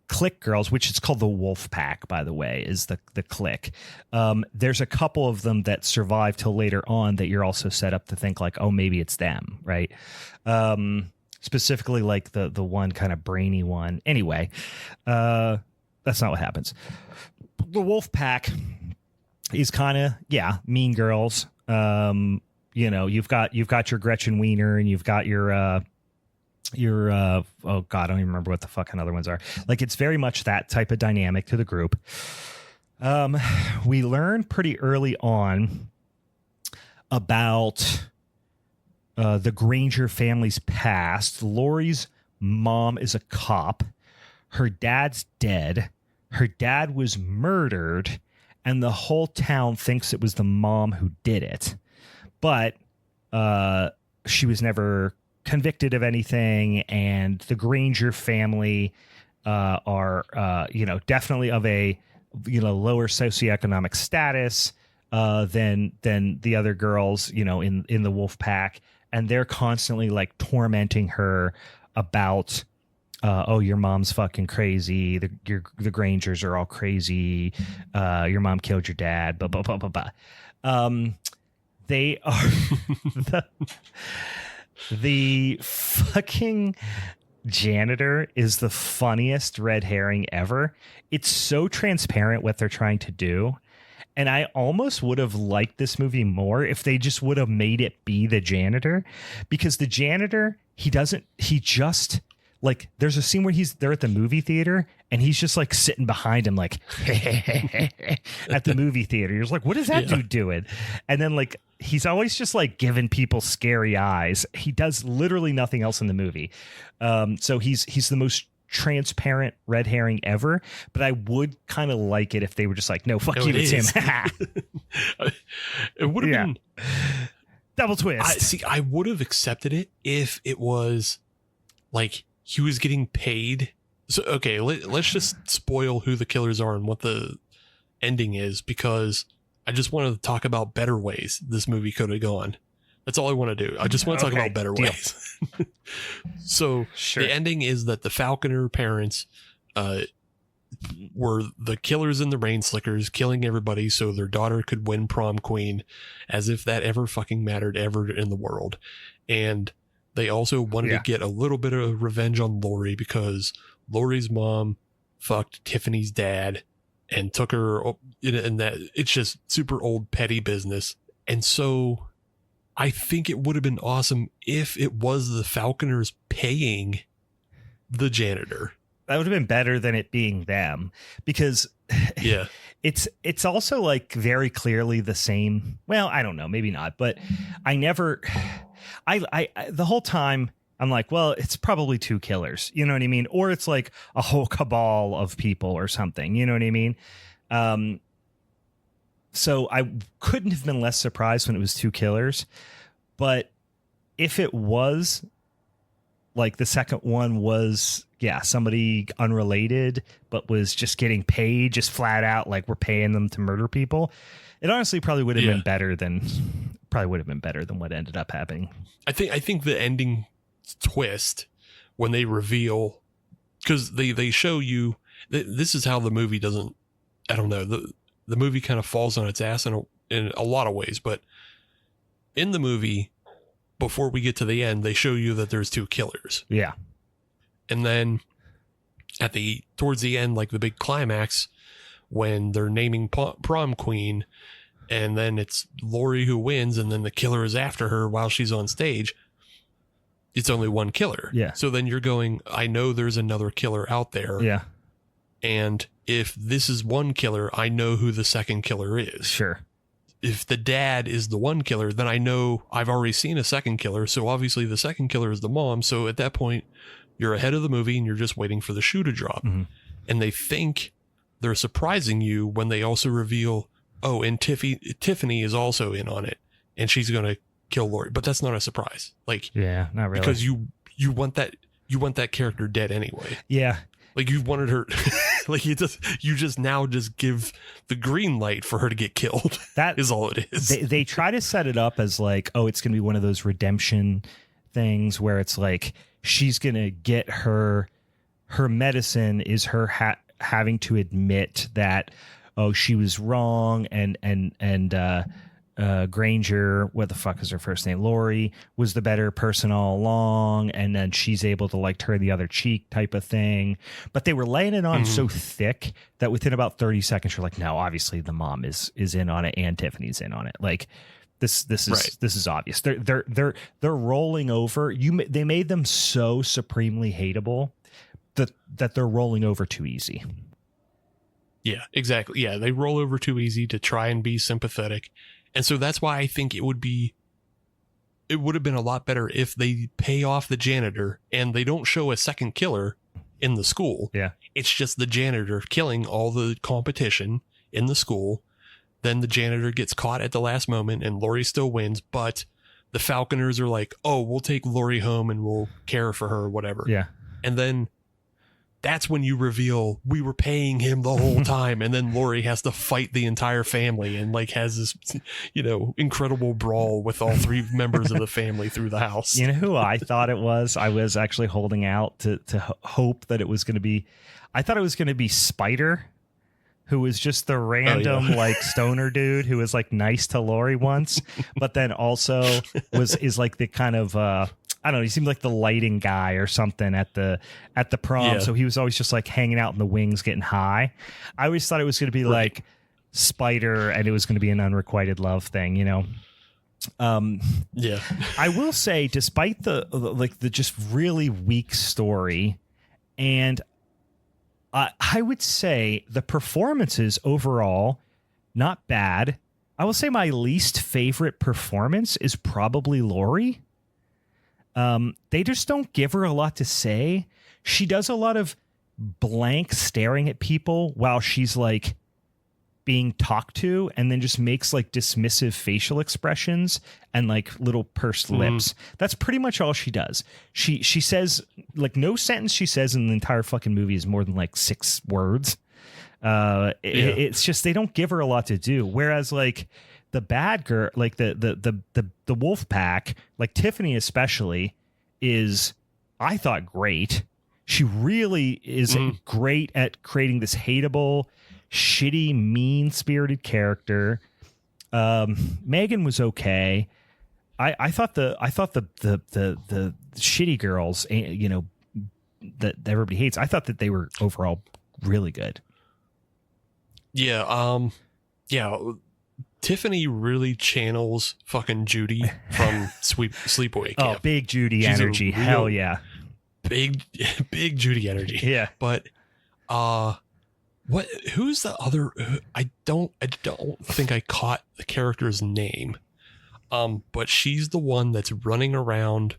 Click girls, which is called the Wolf Pack, by the way, is the Click. There's a couple of them that survive till later on that you're also set up to think like, oh, maybe it's them, right? Specifically like the one kind of brainy one. Anyway, that's not what happens. The Wolf Pack is kind of, mean girls. You've got your Gretchen Wiener, and you've got your oh God, I don't even remember what the fucking other ones are. Like, it's very much that type of dynamic to the group. We learn pretty early on about the Granger family's past. Lori's mom is a cop. Her dad's dead. Her dad was murdered, and the whole town thinks it was the mom who did it. But she was never convicted of anything, and the Granger family are definitely of a lower socioeconomic status than the other girls in the wolf pack, and they're constantly like tormenting her about your mom's fucking crazy, the Grangers are all crazy, your mom killed your dad, blah blah blah blah blah. They are the fucking janitor is the funniest red herring ever. It's so transparent what they're trying to do. And I almost would have liked this movie more if they just would have made it be the janitor, because the janitor, there's a scene where they're at the movie theater and he's just like sitting behind him, like at the movie theater. You're just like, what is that dude doing? And then like, he's always just like giving people scary eyes. He does literally nothing else in the movie. So he's the most transparent red herring ever, but I would kind of like it if they were just like, no, fuck you, it's him. It would have been double twist. I would have accepted it if it was like he was getting paid. So, okay, let's just spoil who the killers are and what the ending is, because I just wanted to talk about better ways this movie could have gone. That's all I want to do. I just want to talk about better ways. So the ending is that the Falconer parents were the killers and the rain slickers, killing everybody so their daughter could win prom queen, as if that ever fucking mattered ever in the world. And they also wanted to get a little bit of revenge on Lori, because Lori's mom fucked Tiffany's dad and took her, and that it's just super old petty business. And so I think it would have been awesome if it was the Falconers paying the janitor. That would have been better than it being them, because it's also like very clearly the same. Well, I don't know, maybe not, but I the whole time I'm like, well, it's probably two killers, you know what I mean? Or it's like a whole cabal of people or something, you know what I mean? So I couldn't have been less surprised when it was two killers. But if it was like the second one was, somebody unrelated, but was just getting paid, just flat out, like we're paying them to murder people, it honestly probably would have been better than what ended up happening. I think the ending twist when they reveal, because they show you, this is how the movie doesn't, I don't know, the movie kind of falls on its ass in a lot of ways, but in the movie, before we get to the end, they show you that there's two killers. Yeah. And then towards the end, like the big climax, when they're naming prom queen, and then it's Lori who wins, and then the killer is after her while she's on stage, it's only one killer. Yeah. So then you're going, I know there's another killer out there. Yeah. And if this is one killer, I know who the second killer is. Sure. If the dad is the one killer, then I know I've already seen a second killer. So obviously the second killer is the mom. So at that point, you're ahead of the movie and you're just waiting for the shoe to drop. Mm-hmm. And they think they're surprising you when they also reveal, oh, and Tiffany is also in on it, and she's going to kill Lori. But that's not a surprise. Like, yeah, not really. Because you want that character dead anyway. Yeah. Like you wanted her, like you just give the green light for her to get killed. That is all it is. They try to set it up as like, oh, it's going to be one of those redemption things where it's like she's going to get her medicine is her having to admit that, oh, she was wrong, and Granger, what the fuck is her first name? Lori was the better person all along, and then she's able to like turn the other cheek type of thing. But they were laying it on so thick that within about 30 seconds, you're like, no, obviously the mom is in on it and Tiffany's in on it. Like This is Right. this is obvious. They're rolling over. They made them so supremely hateable that they're rolling over too easy. Yeah, exactly. Yeah, they roll over too easy to try and be sympathetic. And so that's why I think it would have been a lot better if they pay off the janitor and they don't show a second killer in the school. Yeah. It's just the janitor killing all the competition in the school. Then the janitor gets caught at the last moment and Laurie still wins, but the Falconers are like, oh, we'll take Laurie home and we'll care for her or whatever. Yeah. And then that's when you reveal we were paying him the whole time. And then Laurie has to fight the entire family and like has this, incredible brawl with all three members of the family through the house. You know who I thought it was? I was actually holding out to hope that it was going to be, I thought it was going to be Spider, who was just the random like stoner dude who was like nice to Laurie once, but then also is like the kind of, I don't know. He seemed like the lighting guy or something at the prom. Yeah. So he was always just like hanging out in the wings, getting high. I always thought it was going to be like Spider, and it was going to be an unrequited love thing, Yeah. I will say, despite the just really weak story, and I would say the performances overall not bad. I will say my least favorite performance is probably Laurie. They just don't give her a lot to say. She does a lot of blank staring at people while she's like being talked to, and then just makes like dismissive facial expressions and like little pursed lips. That's pretty much all she does. She says like no sentence she says in the entire fucking movie is more than like 6 words. It's just they don't give her a lot to do. Whereas like the bad girl, like the wolf pack, like Tiffany especially, is, I thought, great. She really is great at creating this hateable, shitty, mean-spirited character. Megan was okay. I thought the shitty girls, that everybody hates, I thought that they were overall really good. Yeah. Tiffany really channels fucking Judy from Sleepaway Camp. Oh, big Judy energy. Hell yeah. Big Judy energy. Yeah. But who's the other? I don't think I caught the character's name. But she's the one that's running around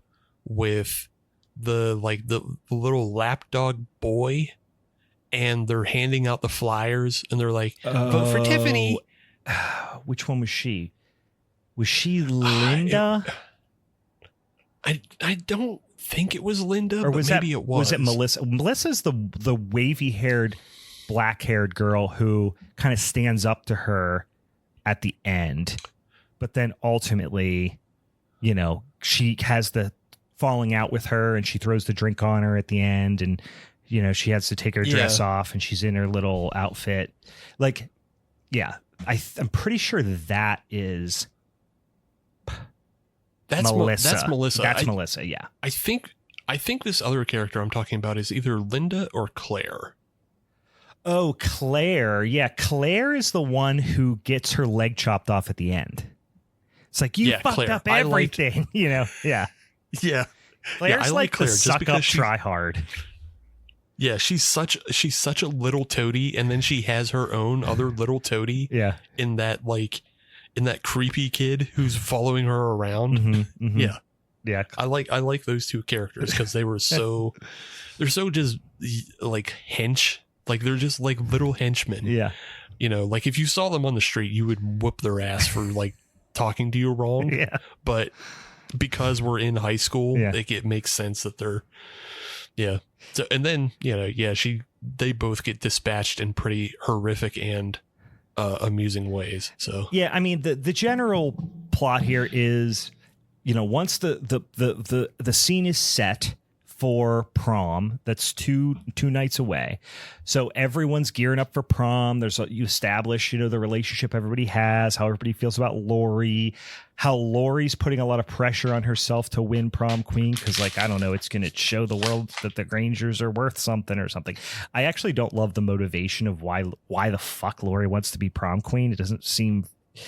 with the little lapdog boy, and they're handing out the flyers and they're like, vote for Tiffany. Which one was she? Was she Linda? I don't think it was Linda, or was but maybe it was. Was it Melissa? Melissa's the wavy-haired, black-haired girl who kind of stands up to her at the end. But then ultimately, she has the falling out with her and she throws the drink on her at the end, and, she has to take her dress off and she's in her little outfit. Like, yeah. I'm pretty sure that is Melissa. That's Melissa. That's Melissa. Yeah. I think this other character I'm talking about is either Linda or Claire. Oh, Claire. Yeah. Claire is the one who gets her leg chopped off at the end. It's like, you fucked Claire. up everything, Yeah. Yeah. Claire's like Claire, the suck up, try hard. Yeah, she's such a little toady, and then she has her own other little toady. Yeah. In that creepy kid who's following her around. Mm-hmm, mm-hmm. Yeah. Yeah. I like those two characters because they're so just like hench. Like they're just like little henchmen. Yeah. Like if you saw them on the street, you would whoop their ass for like talking to you wrong. Yeah. But because we're in high school, it makes sense that they're, So, and then, they both get dispatched in pretty horrific and amusing ways. So, yeah, I mean, the general plot here is, once the scene is set for prom, that's two nights away. So everyone's gearing up for prom. You establish, the relationship everybody has, how everybody feels about Laurie, how Laurie's putting a lot of pressure on herself to win prom queen. Cause I don't know, it's going to show the world that the Grangers are worth something or something. I actually don't love the motivation of why the fuck Laurie wants to be prom queen. It doesn't seem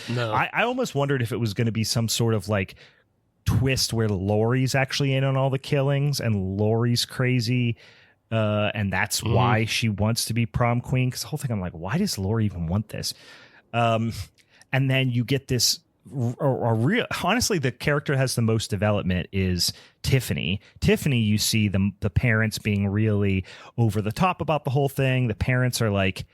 No. I almost wondered if it was going to be some sort of like twist where Laurie's actually in on all the killings and Laurie's crazy. And that's why she wants to be prom queen. Because the whole thing, I'm like, why does Laurie even want this? And then you get this real. Honestly, the character has the most development is Tiffany. Tiffany, you see the parents being really over the top about the whole thing. The parents are like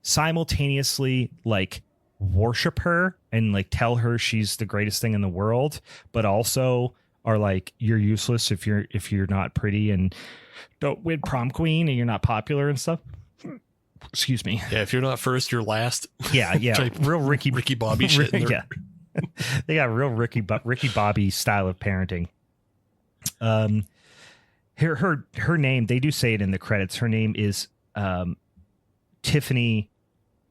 simultaneously like worship her and like tell her she's the greatest thing in the world, but also are like, you're useless if you're not pretty and don't win prom queen and you're not popular and stuff. Excuse me. Yeah, if you're not first, you're last. Yeah. Real Ricky Bobby shit. Yeah. They got real Ricky Bobby style of parenting. Her name, they do say it in the credits. Her name is Tiffany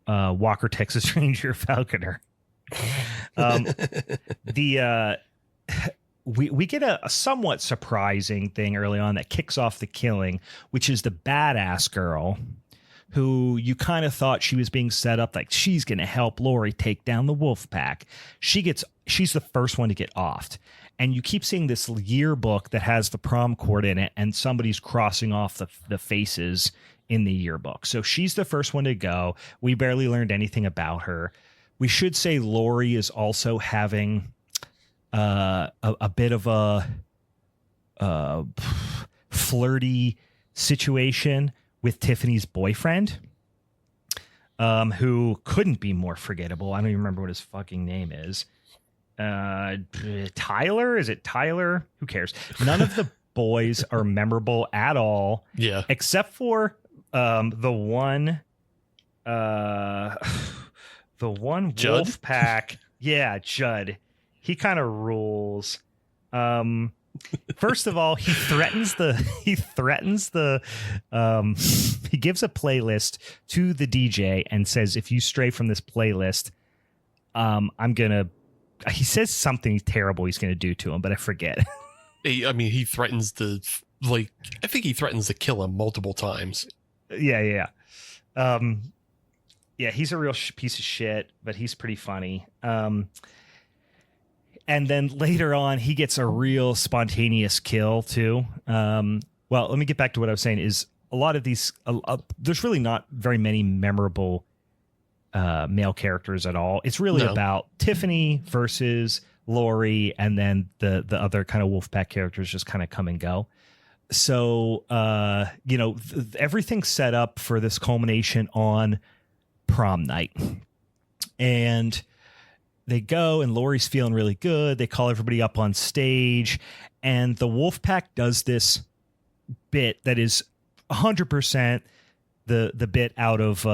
Walker, Texas Ranger Falconer. We get a somewhat surprising thing early on that kicks off the killing, which is the badass girl who you kind of thought she was being set up like she's going to help Laurie take down the wolf pack. She's the first one to get offed. And you keep seeing this yearbook that has the prom court in it, and somebody's crossing off the faces in the yearbook. So she's the first one to go. We barely learned anything about her. We should say Laurie is also having a bit of a flirty situation with Tiffany's boyfriend, who couldn't be more forgettable. I don't even remember what his fucking name is. Tyler? Is it Tyler? Who cares? None of the boys are memorable at all. Yeah. Except for the one Judd? wolf pack. Yeah, Judd. He kind of rules. First of all, he gives a playlist to the DJ and says, if you stray from this playlist, he says something terrible he's going to do to him, but I forget. He threatens I think he threatens to kill him multiple times. Yeah. He's a real piece of shit, but he's pretty funny. And then later on, he gets a real spontaneous kill too. Well, let me get back to what I was saying is a lot of these, there's really not very many memorable male characters at all. It's really about Tiffany versus Laurie, and then the other kind of Wolfpack characters just kind of come and go. So, everything's set up for this culmination on prom night. And they go, and Laurie's feeling really good. They call everybody up on stage, and the Wolfpack does this bit that is 100% the bit out of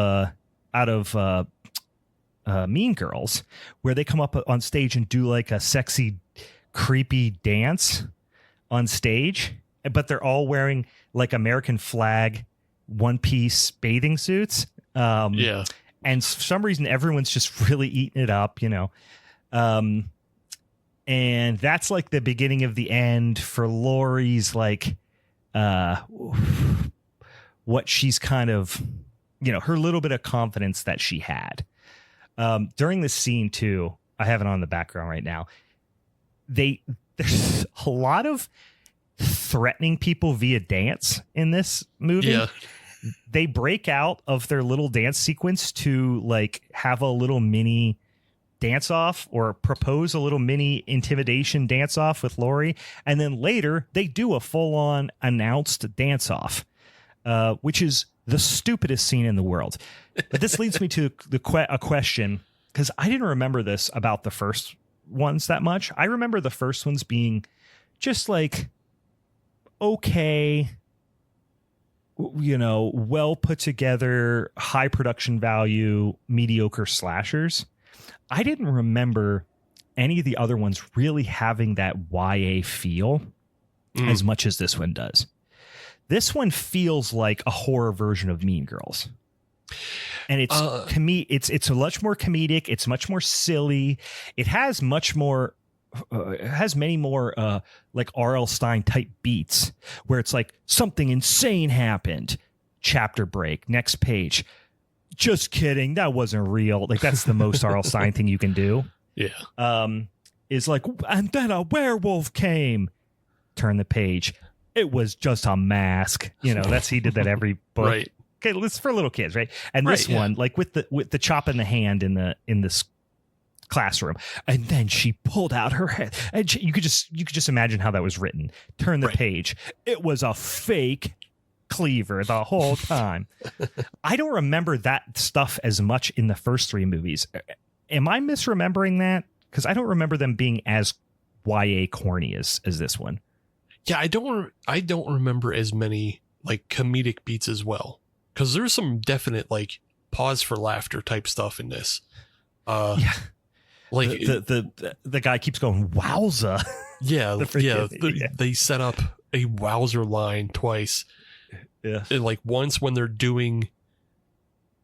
Mean Girls, where they come up on stage and do like a sexy, creepy dance on stage, but they're all wearing like American flag one-piece bathing suits. And for some reason, everyone's just really eating it up, and that's like the beginning of the end for Laurie's, like, what she's kind of, her little bit of confidence that she had. During this scene, too, I have it on the background right now. There's a lot of threatening people via dance in this movie. Yeah. They break out of their little dance sequence to like have a little mini dance off or propose a little mini intimidation dance off with Laurie. And then later they do a full on announced dance off, which is the stupidest scene in the world. But this leads me to a question, because I didn't remember this about the first ones that much. I remember the first ones being just like, okay, well put together, high production value, mediocre slashers. I didn't remember any of the other ones really having that YA feel as much as this one does. This one feels like a horror version of Mean Girls. And it's it's much more comedic. It's much more silly. It has much more. It has many more like R.L. Stine type beats where it's like something insane happened. Chapter break. Next page. just kidding. That wasn't real. Like, that's the most R.L. Stine thing you can do. Yeah. Is like, and then a werewolf came. Turn the page. It was just a mask. You know, he did that every book. Right. Okay, this is for little kids, right? And this one, like with the chop in the hand in this classroom, and then she pulled out her head, and you could just imagine how that was written. Turn the page. It was a fake cleaver the whole time. I don't remember that stuff as much in the first 3 movies. Am I misremembering that? Because I don't remember them being as YA corny as this one. Yeah, I don't remember as many like comedic beats as well. Because there's some definite like pause for laughter type stuff in this. Yeah. Like the guy keeps going, wowza. Yeah. They set up a wowzer line twice. Yeah. And like once when they're doing,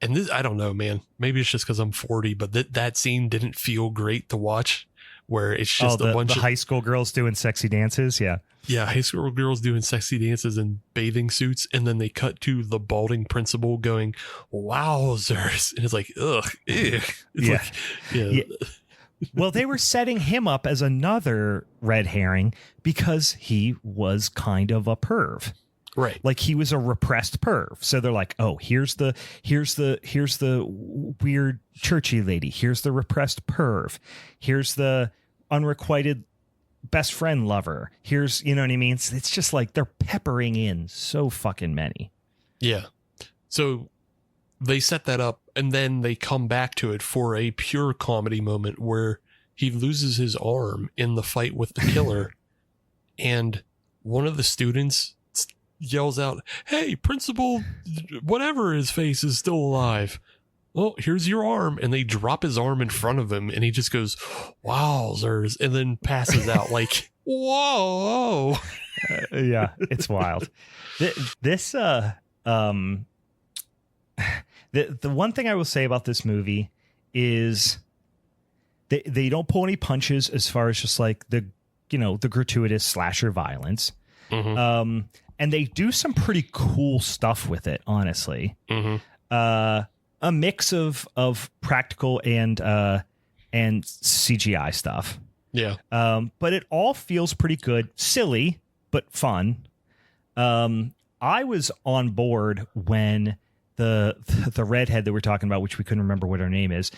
and this, I don't know, man, maybe it's just because I'm 40, but that scene didn't feel great to watch, where it's just a bunch of high school girls doing sexy dances. Yeah. Yeah. High school girls doing sexy dances in bathing suits. And then they cut to the balding principal going, wowzers. And it's like, ugh. Ew. It's like, yeah. Well, they were setting him up as another red herring because he was kind of a perv. Right. Like he was a repressed perv. So they're like, oh, here's the weird churchy lady. Here's the repressed perv. Here's the unrequited best friend lover. Here's, you know what I mean? It's just like they're peppering in so fucking many. Yeah. So they set that up and then they come back to it for a pure comedy moment where he loses his arm in the fight with the killer. And one of the students yells out, hey, principal, whatever his face is still alive. Well, here's your arm. And they drop his arm in front of him and he just goes, wowzers, and then passes out like, whoa. Yeah, it's wild. The one thing I will say about this movie is they don't pull any punches as far as just like the gratuitous slasher violence. Mm-hmm. And they do some pretty cool stuff with it, honestly. Mm-hmm. A mix of practical and CGI stuff. Yeah. But it all feels pretty good, silly, but fun. I was on board when the redhead that we're talking about, which we couldn't remember what her name is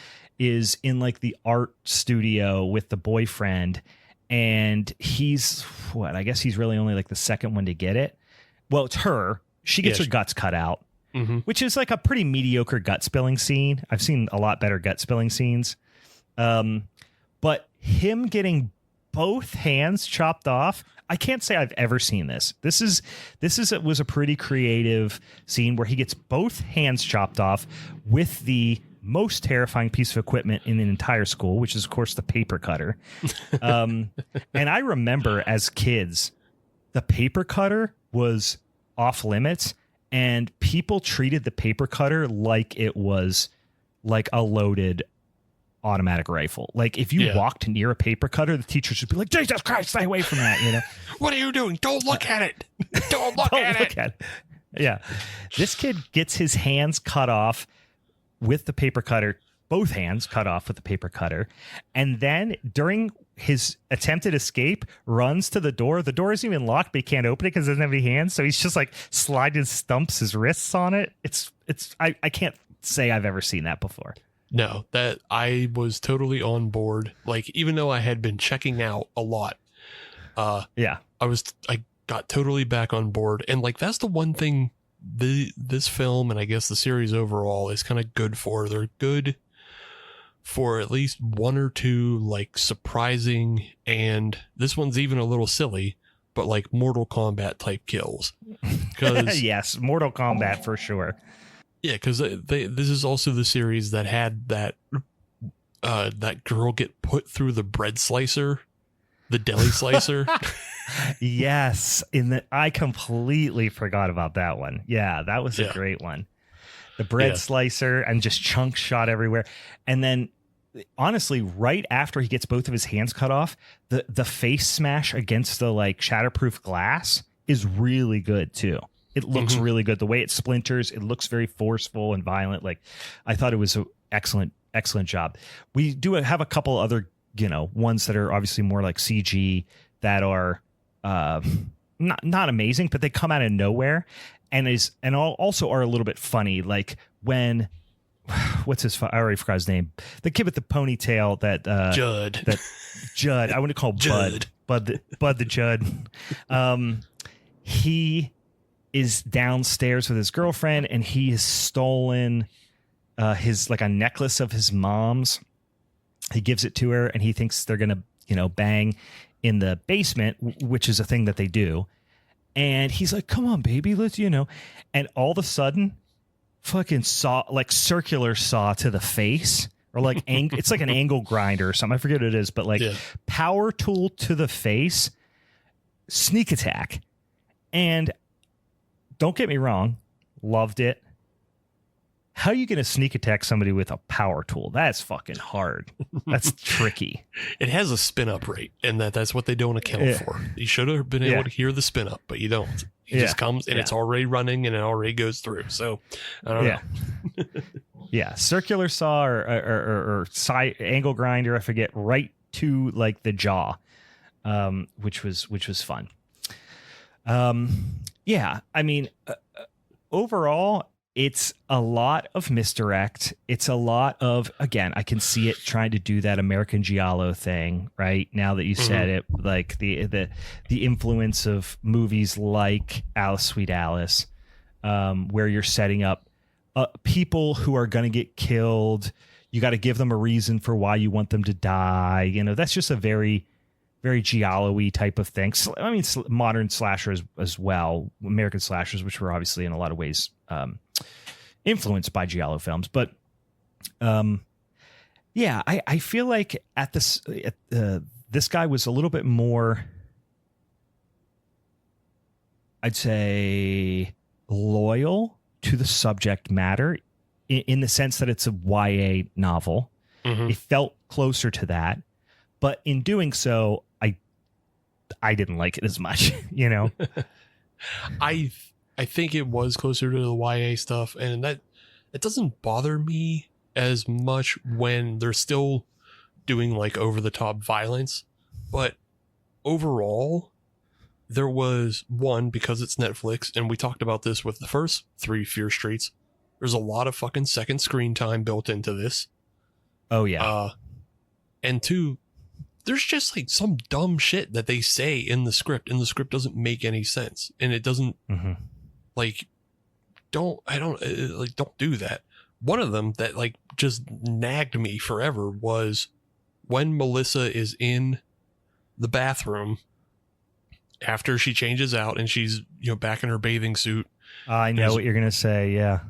in like the art studio with the boyfriend. And he's I guess he's really only like the second one to get it. Well, it's her. She gets her guts cut out, mm-hmm. which is like a pretty mediocre gut spilling scene. I've seen a lot better gut spilling scenes. But him getting both hands chopped off, I can't say I've ever seen this. This was a pretty creative scene where he gets both hands chopped off with the most terrifying piece of equipment in an entire school, which is, of course, the paper cutter. And I remember as kids, the paper cutter was off limits, and people treated the paper cutter like it was like a loaded automatic rifle. Like if you walked near a paper cutter, the teachers would be like, Jesus Christ, stay away from that. You know, what are you doing? Don't look at it. Don't look at it. Yeah. This kid gets his hands cut off with the paper cutter, both hands cut off with the paper cutter. And then during his attempted escape, runs to the door. The door isn't even locked, but he can't open it because he doesn't have any hands. So he's just like sliding stumps his wrists on it. I can't say I've ever seen that before. No, that I was totally on board. Like, even though I had been checking out a lot, I got totally back on board. And like, that's the one thing this film, and I guess the series overall, is kind of good for. They're good for at least one or two like surprising, and this one's even a little silly, but like Mortal Kombat type kills. Yes, Mortal Kombat for sure. Yeah, because this is also the series that had that girl get put through the bread slicer, the deli slicer. Yes, I completely forgot about that one. Yeah, that was a great one. The bread slicer and just chunks shot everywhere. And then, honestly, right after he gets both of his hands cut off, the face smash against the like shatterproof glass is really good too. It looks really good. The way it splinters, it looks very forceful and violent. Like, I thought it was an excellent job. We do have a couple other, ones that are obviously more like CG that are not amazing, but they come out of nowhere and also are a little bit funny. Like when what's his? I already forgot his name. The kid with the ponytail that Judd. That Judd. I want to call Judd. Bud the Judd. He is downstairs with his girlfriend, and he has stolen his like a necklace of his mom's. He gives it to her, and he thinks they're gonna bang in the basement, which is a thing that they do. And he's like, "Come on, baby, let's And all of a sudden, fucking circular saw to the face, or like it's like an angle grinder or something. I forget what it is, but like power tool to the face, sneak attack. And don't get me wrong, loved it. How are you going to sneak attack somebody with a power tool? That's fucking hard. That's tricky. It has a spin up rate, and that's what they don't account for. You should have been able to hear the spin up, but you don't. It just comes and it's already running and it already goes through. So I don't know. Yeah, circular saw or side angle grinder, I forget, right to like the jaw, which was fun. Yeah, I mean, overall, it's a lot of misdirect. It's a lot of, again, I can see it trying to do that American Giallo thing, right? Now that you said it, like the influence of movies like Alice, Sweet Alice, where you're setting up people who are going to get killed. You got to give them a reason for why you want them to die. That's just a very, very Giallo-y type of thing. I mean, modern slashers as well, American slashers, which were obviously in a lot of ways influenced by Giallo films. But yeah, I feel like this guy was a little bit more, I'd say, loyal to the subject matter in the sense that it's a YA novel. It felt closer to that. But in doing so, I didn't like it as much, I think it was closer to the YA stuff, and that it doesn't bother me as much when they're still doing like over the top violence. But overall, there was one, because it's Netflix, and we talked about this with the first 3 Fear Streets. There's a lot of fucking second screen time built into this. Oh yeah. And 2, there's just like some dumb shit that they say in the script, and the script doesn't make any sense, and it doesn't like, don't do that. One of them that like just nagged me forever was when Melissa is in the bathroom after she changes out and she's, back in her bathing suit. I know what you're going to say. Yeah.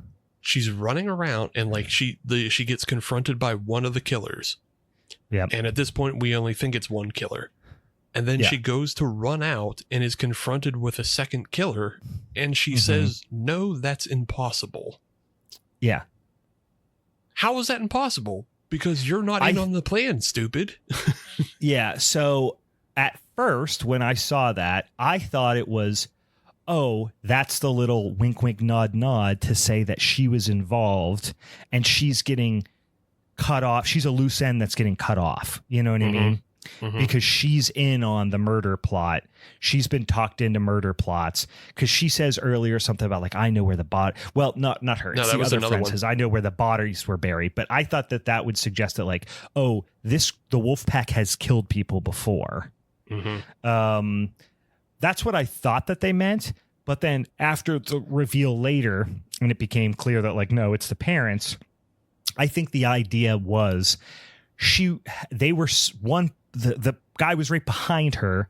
She's running around and like she gets confronted by one of the killers. Yeah. And at this point, we only think it's one killer. And then she goes to run out and is confronted with a second killer. And she says, "No, that's impossible." Yeah. How is that impossible? Because you're not in on the plan, stupid. Yeah. So at first, when I saw that, I thought it was, oh, that's the little wink, wink, nod, nod to say that she was involved and she's getting cut off. She's a loose end that's getting cut off. You know what I mean? Because she's in on the murder plot. She's been talked into murder plots because she says earlier something about like, I know where the body. Well, not her. No, it's that the was other another friend one. says, I know where the bodies were buried. But I thought that would suggest that like, oh, the wolf pack has killed people before. That's what I thought that they meant. But then after the reveal later, and it became clear that like, no, it's the parents. I think the idea was the guy was right behind her.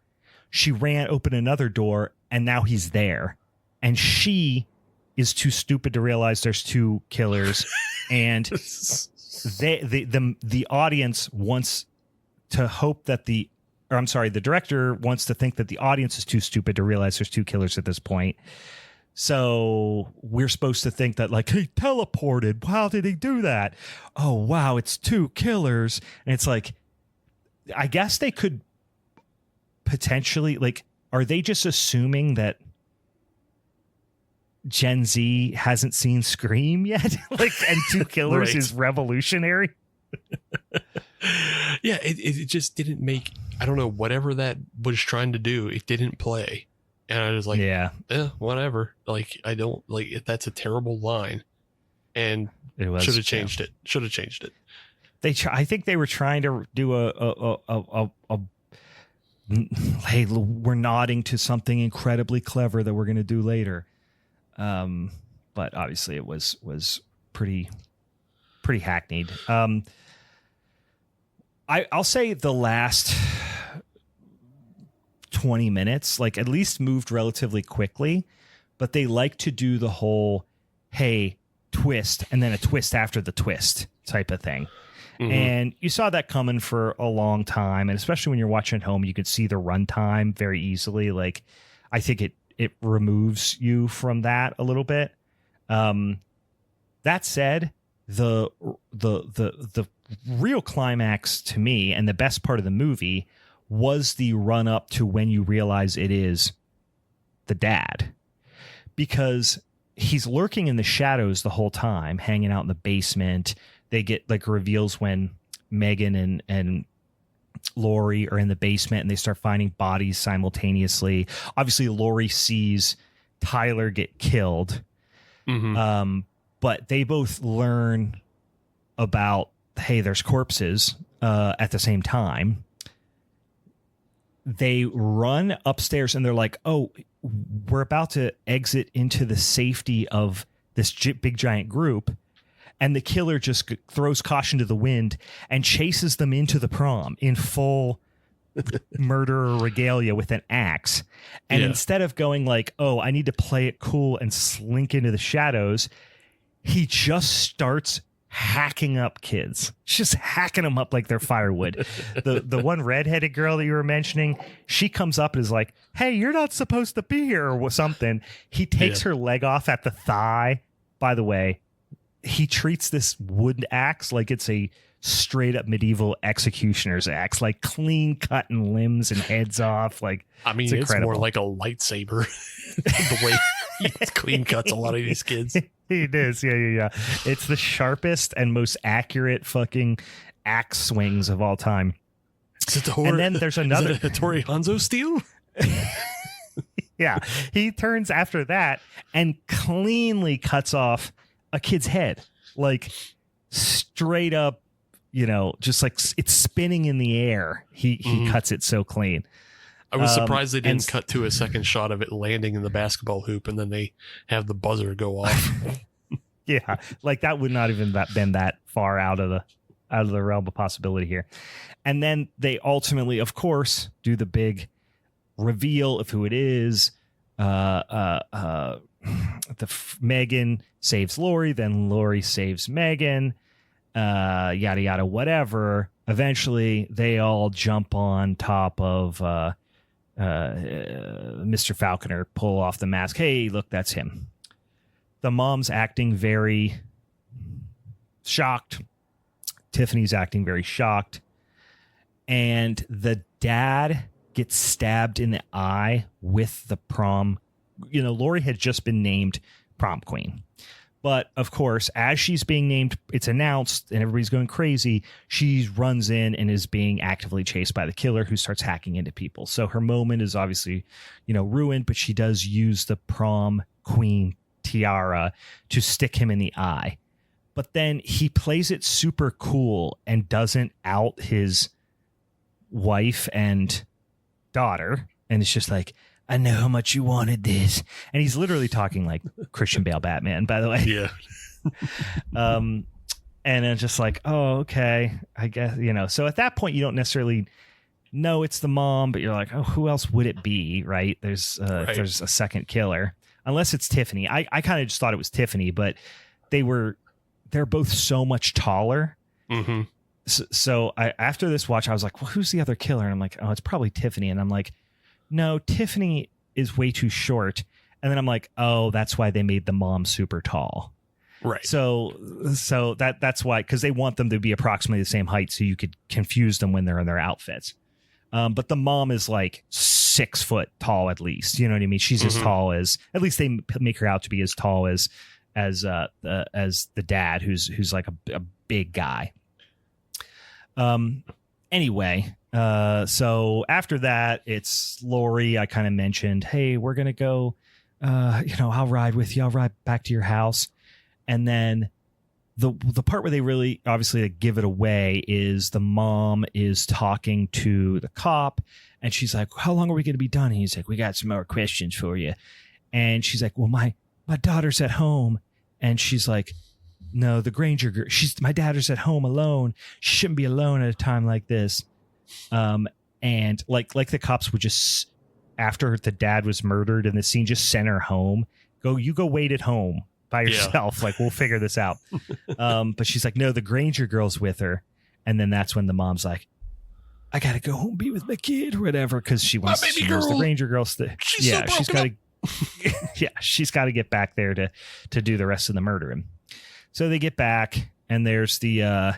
She opened another door, and now he's there. And she is too stupid to realize there's 2 killers. And the audience wants to hope that the director wants to think that the audience is too stupid to realize there's 2 killers at this point. So we're supposed to think that like, he teleported. How did he do that? Oh, wow, it's 2 killers. And it's like, I guess they could potentially, like, are they just assuming that Gen Z hasn't seen Scream yet. Like, and two killers Right. is revolutionary. Yeah, it just didn't make, I don't know, whatever that was trying to do, it didn't play. And I was like, yeah, whatever. Like, I don't, like, that's a terrible line. And it was. Should have changed it. Should have changed it. I think they were trying to do hey, we're nodding to something incredibly clever that we're going to do later. But obviously it was pretty hackneyed. I'll say the last 20 minutes, like, at least moved relatively quickly, but they like to do the whole, hey, twist, and then a twist after the twist type of thing. Mm-hmm. And you saw that coming for a long time. And especially when you're watching at home, you could see the runtime very easily. Like, I think it removes you from that a little bit. That said, the real climax to me, and the best part of the movie, was the run up to when you realize it is the dad, because he's lurking in the shadows the whole time, hanging out in the basement. They get like reveals when Megan and Lori are in the basement and they start finding bodies simultaneously. Obviously, Lori sees Tyler get killed. Mm-hmm. But they both learn about, hey, there's corpses at the same time. They run upstairs and they're like, oh, we're about to exit into the safety of this big giant group. And the killer just throws caution to the wind and chases them into the prom in full murderer regalia with an axe. And instead of going like, oh, I need to play it cool and slink into the shadows, he just starts hacking up kids, just hacking them up like they're firewood. The one redheaded girl that you were mentioning, she comes up and is like, hey, you're not supposed to be here, or something. He takes her leg off at the thigh. By the way, he treats this wood axe like it's a straight up medieval executioner's axe, like clean cutting limbs and heads off. Like, I mean, it's more like a lightsaber the way he clean cuts a lot of these kids. It is. Yeah. It's the sharpest and most accurate fucking axe swings of all time. And then there's another. Is it a Hattori Hanzo steel? Yeah. He turns after that and cleanly cuts off a kid's head. Like, straight up, just like it's spinning in the air. He cuts it so clean. I was surprised they didn't cut to a second shot of it landing in the basketball hoop and then they have the buzzer go off. Yeah, like that would not even been that far out of the realm of possibility here. And then they ultimately, of course, do the big reveal of who it is. Megan saves Lori, then Lori saves Megan. Yada yada, whatever. Eventually, they all jump on top of Mr. Falconer, pull off the mask. Hey, look, that's him. The mom's acting very shocked. Tiffany's acting very shocked. And the dad gets stabbed in the eye with the prom. Lori had just been named prom queen. But, of course, as she's being named, it's announced and everybody's going crazy. She runs in and is being actively chased by the killer, who starts hacking into people. So her moment is obviously, ruined, but she does use the prom queen tiara to stick him in the eye. But then he plays it super cool and doesn't out his wife and daughter. And it's just like, I know how much you wanted this. And he's literally talking like Christian Bale Batman, by the way. Yeah. And it's just like, oh, okay, I guess, So at that point, you don't necessarily know it's the mom, but you're like, oh, who else would it be, right? There's if there's a second killer. Unless it's Tiffany. I kind of just thought it was Tiffany, but they're both so much taller. Mm-hmm. So after this watch, I was like, well, who's the other killer? And I'm like, oh, it's probably Tiffany. And I'm like, no, Tiffany is way too short. And then I'm like, oh, that's why they made the mom super tall. Right. So that's why, because they want them to be approximately the same height so you could confuse them when they're in their outfits. But the mom is like 6 foot tall at least. You know what I mean? She's as tall as, at least they make her out to be as tall as the dad, who's like a big guy. Anyway, so after that, it's Lori. I kind of mentioned, hey, we're gonna go. I'll ride with you. I'll ride back to your house. And then the part where they really obviously give it away is the mom is talking to the cop, and she's like, how long are we going to be done? And he's like, we got some more questions for you. And she's like, well, my daughter's at home. And she's like, no, the Granger girl, my daughter's at home alone. She shouldn't be alone at a time like this. And like the cops would just, after the dad was murdered in the scene, just send her home. You go wait at home by yourself. Yeah. Like, we'll figure this out. But she's like, no, the Granger girl's with her. And then that's when the mom's like, I got to go home, be with my kid or whatever. Cause she wants the Granger girl. She's got to, she's got to get back there to do the rest of the murdering. So they get back, and there's the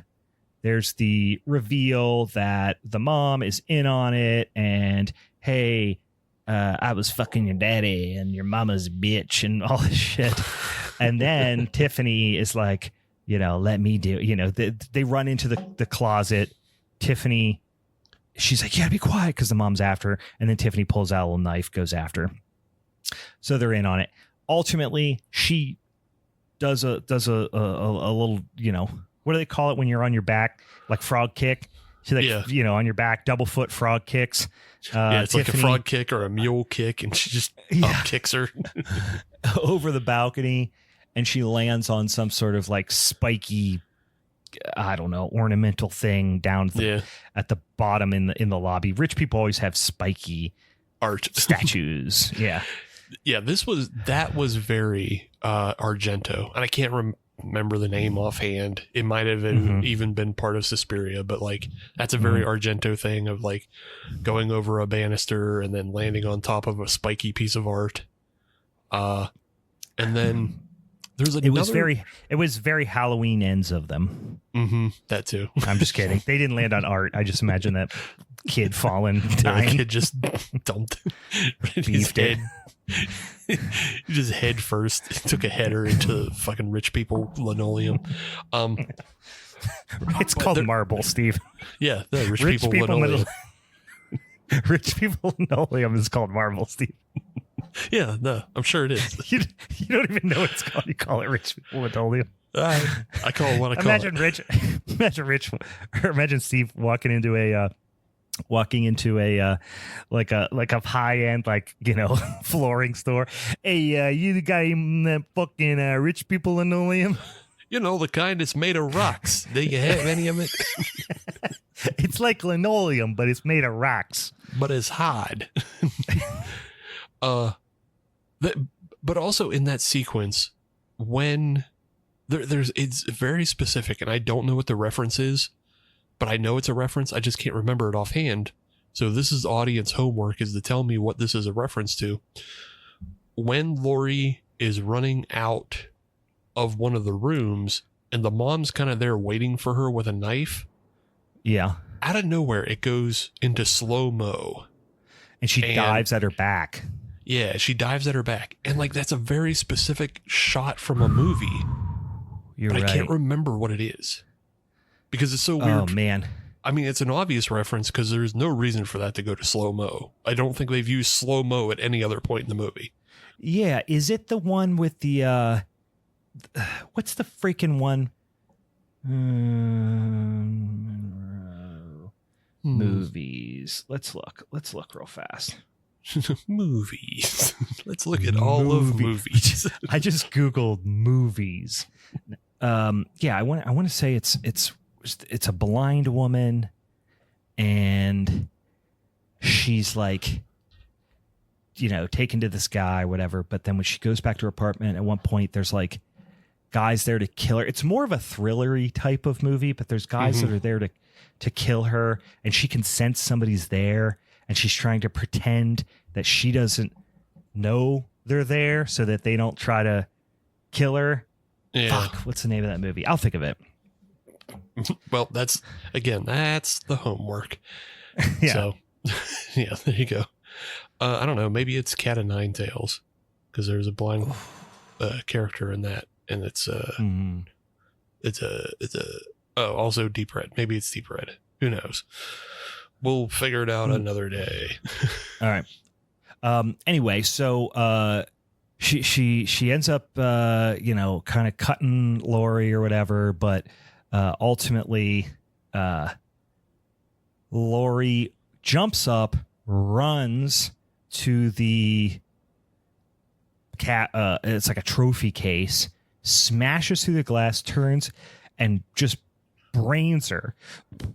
reveal that the mom is in on it. And, hey, I was fucking your daddy and your mama's a bitch and all this shit. And then Tiffany is like, let me do, they run into the closet. Tiffany, she's like, yeah, be quiet, because the mom's after her. And then Tiffany pulls out a little knife, goes after her. So they're in on it. Ultimately, she does a little, what do they call it when you're on your back? Like frog kick. She on your back, double foot frog kicks. It's Tiffany, like a frog kick or a mule kick, and she just up kicks her over the balcony, and she lands on some sort of like spiky, I don't know, ornamental thing down at the bottom in the lobby. Rich people always have spiky art statues. Yeah. That was very Argento, and I can't remember the name offhand. It might have even been part of Suspiria, but like that's a very Argento thing of like going over a banister and then landing on top of a spiky piece of art. And then there's another. It was very Halloween ends of them. That too. I'm just kidding. They didn't land on art. I just imagine that kid falling, dying. The kid just dumped his head. Just head first. Took a header into fucking rich people linoleum. It's called marble, Steve. Yeah, the rich people linoleum. Rich people linoleum is called marble, Steve. Yeah, no, I'm sure it is. You don't even know what it's called. You call it rich people linoleum. I call it what I call it. Imagine Steve walking into a like a high end, like, flooring store. Hey, you got fucking rich people linoleum? The kind that's made of rocks. Do you have any of it? It's like linoleum, but it's made of rocks. But it's hard. But also in that sequence, when it's very specific, and I don't know what the reference is, but I know it's a reference. I just can't remember it offhand. So this is audience homework, is to tell me what this is a reference to. When Lori is running out of one of the rooms and the mom's kind of there waiting for her with a knife. Yeah. Out of nowhere, it goes into slow-mo. And she dives at her back. Yeah, she dives at her back. And like, that's a very specific shot from a movie. You're right. I can't remember what it is. Because it's so weird. Oh, man. I mean, it's an obvious reference because there's no reason for that to go to slow-mo. I don't think they've used slow-mo at any other point in the movie. Yeah. Is it the one with the, what's the freaking one? Movies. Let's look real fast. Movies. Let's look at all of movies. I just Googled movies. Yeah, I want to say it's a blind woman, and she's like, taken to this guy, whatever. But then when she goes back to her apartment, at one point there's like guys there to kill her. It's more of a thrillery type of movie, but there's guys that are there to kill her, and she can sense somebody's there, and she's trying to pretend that she doesn't know they're there so that they don't try to kill her. Yeah. Fuck, what's the name of that movie? I'll think of it. Well, that's the homework. Yeah. So, yeah, there you go. I don't know. Maybe it's Cat o' Nine Tails, because there's a blind character in that, and it's also Deep Red. Maybe it's Deep Red. Who knows? We'll figure it out another day. All right. Anyway, so she ends up kind of cutting Lori or whatever, but ultimately Lori jumps up, runs to the cat. It's like a trophy case, smashes through the glass, turns, and just brains her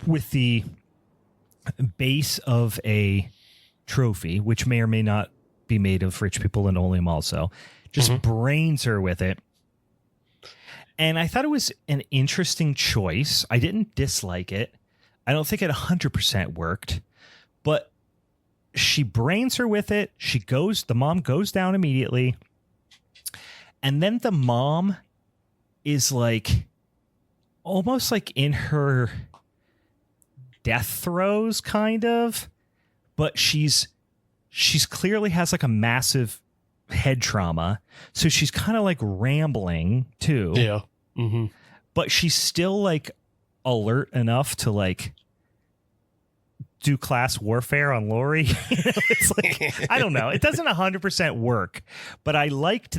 with the base of a trophy, which may or may not be made of rich people linoleum also. Just brains her with it. And I thought it was an interesting choice. I didn't dislike it. I don't think it 100% worked, but she brains her with it. The mom goes down immediately. And then the mom is like, almost like in her death throes, kind of, but she's clearly has like a massive head trauma. So she's kind of like rambling too. Yeah. But she's still like alert enough to like do class warfare on Lori. It's like, I don't know. It doesn't 100% work, but I liked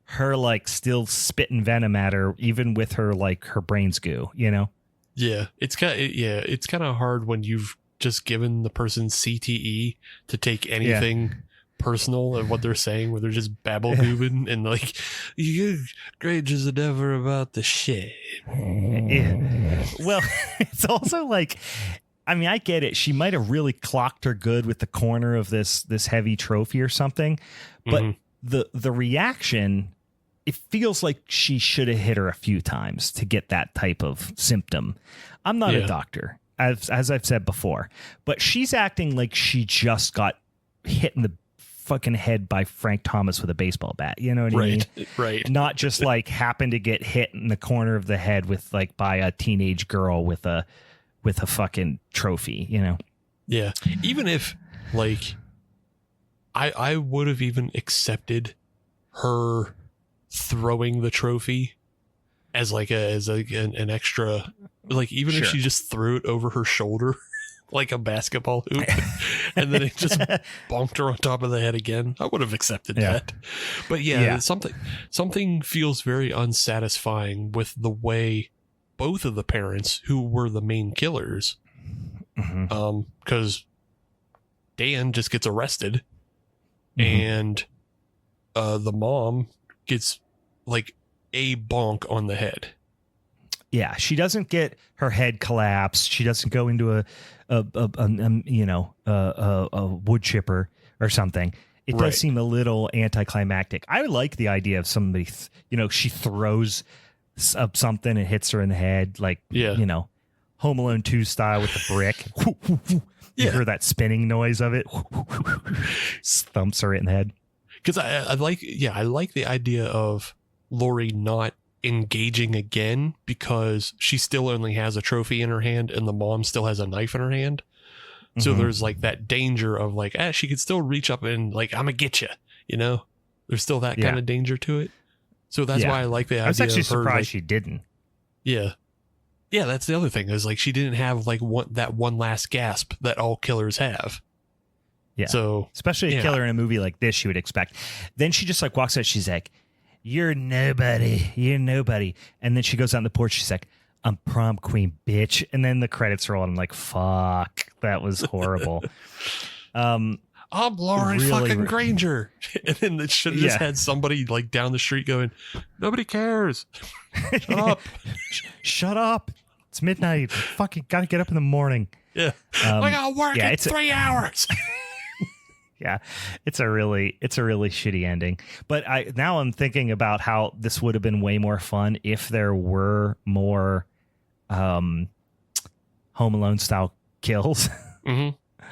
her like still spitting venom at her, even with her like her brains goo, Yeah. It's kind of hard when you've just given the person CTE to take anything personal of what they're saying, where they're just babble goobing and like, you Granger's never about the shit. Yeah. Well, it's also like, I mean, I get it. She might have really clocked her good with the corner of this heavy trophy or something, but the reaction, it feels like she should have hit her a few times to get that type of symptom. I'm not a doctor, as I've said before, but she's acting like she just got hit in the fucking head by Frank Thomas with a baseball bat. You know what I mean? Right. Not just like happened to get hit in the corner of the head with like by a teenage girl with a fucking trophy, Yeah. Even if like I would have even accepted her throwing the trophy as an extra, like even if she just threw it over her shoulder like a basketball hoop and then it just bonked her on top of the head again, I would have accepted that. But something feels very unsatisfying with the way both of the parents, who were the main killers, because Dan just gets arrested and the mom gets like a bonk on the head. Yeah, she doesn't get her head collapsed. She doesn't go into a wood chipper or something. It does seem a little anticlimactic. I like the idea of somebody, she throws something and hits her in the head, like Home Alone 2 style with the brick. You hear that spinning noise of it. Thumps her in the head. Because I like the idea of Lori not engaging again because she still only has a trophy in her hand and the mom still has a knife in her hand. So there's like that danger of like, she could still reach up and like, I'm gonna get you, there's still that kind of danger to it. So that's why I like the idea. I was actually of her, surprised like, she didn't. Yeah. Yeah. That's the other thing is like, she didn't have like that one last gasp that all killers have. Yeah. So especially a killer in a movie like this, you would expect. Then she just like walks out. She's like, you're nobody. And then she goes out on the porch. She's like, I'm prom queen, bitch. And then the credits roll. And I'm like, fuck, that was horrible. I'm Lori fucking Granger. And then it should have just had somebody like down the street going, nobody cares. Shut up. Shut up. It's midnight. Fucking got to get up in the morning. Yeah. I got work in 3 hours. Yeah, it's a really shitty ending. But now I'm thinking about how this would have been way more fun if there were more Home Alone style kills.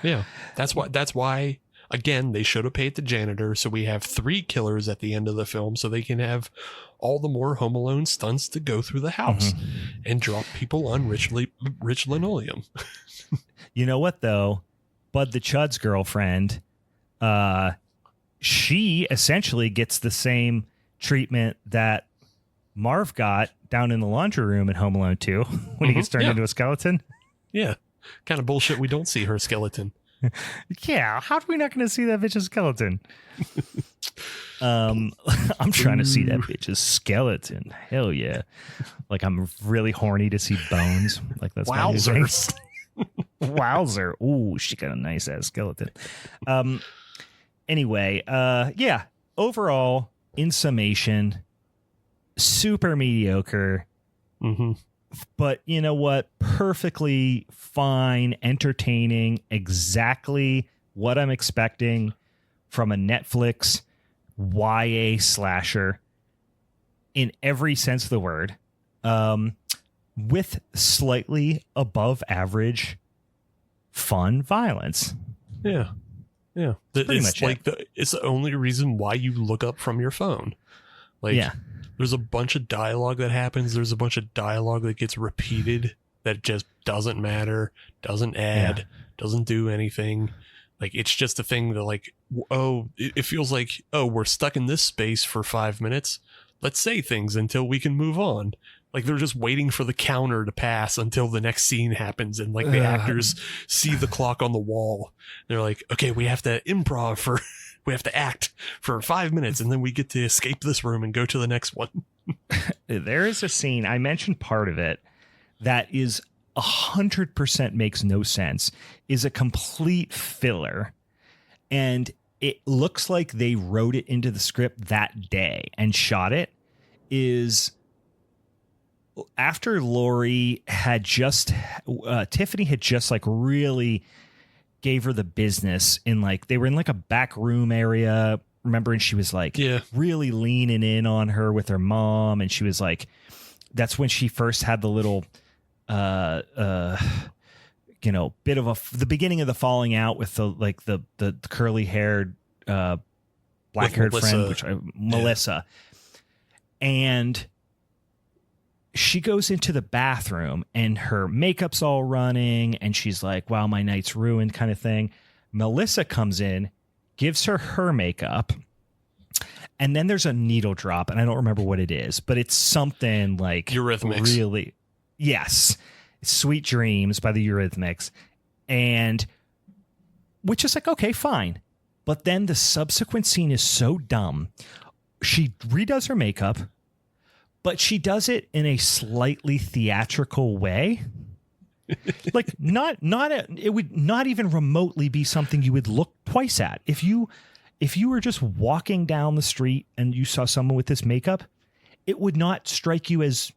Yeah, that's why again they should have paid the janitor, so we have 3 killers at the end of the film, so they can have all the more Home Alone stunts to go through the house and drop people on rich linoleum. You know what though? Bud the Chud's girlfriend she essentially gets the same treatment that Marv got down in the laundry room in Home Alone 2 when he gets turned into a skeleton. Yeah. Kind of bullshit we don't see her skeleton. Yeah. How are we not going to see that bitch's skeleton? I'm trying to see that bitch's skeleton. Hell yeah. Like, I'm really horny to see bones. Like, that's wowzers. Wowzer. Ooh, she got a nice ass skeleton. Anyway, yeah. Overall, in summation, super mediocre. But you know what? Perfectly fine, entertaining, exactly what I'm expecting from a Netflix YA slasher in every sense of the word, with slightly above average fun violence. Yeah. Yeah. It's the only reason why you look up from your phone. Like, there's a bunch of dialogue that happens. There's a bunch of dialogue that gets repeated that just doesn't matter, doesn't add, doesn't do anything. Like, it's just a thing that, like, oh, it feels like, oh, we're stuck in this space for 5 minutes. Let's say things until we can move on. Like, they're just waiting for the counter to pass until the next scene happens. And, like, the actors see the clock on the wall. They're like, okay, we have to we have to act for 5 minutes, and then we get to escape this room and go to the next one. There is a scene, I mentioned part of it, that is 100% makes no sense, is a complete filler. And it looks like they wrote it into the script that day and shot it. Is after Lori had just, Tiffany had just like really gave her the business in, like, they were in like a back room area, remember? And she was like really leaning in on her with her mom. And she was like, that's when she first had the little, bit of the beginning of the falling out with the curly haired, black haired friend, Melissa. And she goes into the bathroom and her makeup's all running and she's like, wow, my night's ruined kind of thing. Melissa comes in, gives her makeup, and then there's a needle drop, and I don't remember what it is, but it's something like Eurythmics. Really, yes, Sweet Dreams by the Eurythmics, and which is like, okay, fine. But then the subsequent scene is so dumb. She redoes her makeup, but she does it in a slightly theatrical way. Like, it would not even remotely be something you would look twice at. If you were just walking down the street and you saw someone with this makeup, it would not strike you as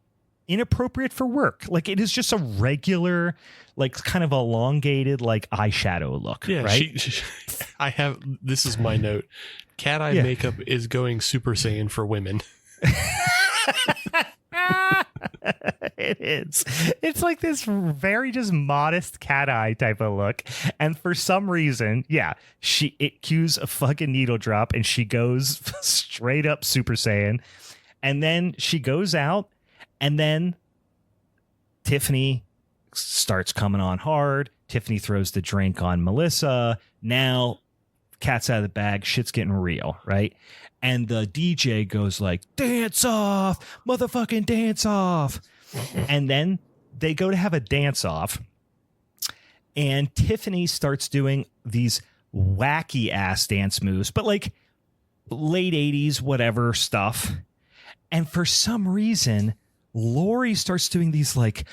inappropriate for work. Like, it is just a regular, like, kind of elongated, like, eyeshadow look. Yeah, right? This is my note. Cat eye makeup is going Super Saiyan for women. It is. It's like this very just modest cat eye type of look, and for some reason, it cues a fucking needle drop, and she goes straight up Super Saiyan, and then she goes out, and then Tiffany starts coming on hard. Tiffany throws the drink on Melissa. Now, cat's out of the bag. Shit's getting real, right? And the DJ goes like, dance off, motherfucking dance off. And then they go to have a dance off. And Tiffany starts doing these wacky ass dance moves, but like late 80s, whatever stuff. And for some reason, Lori starts doing these like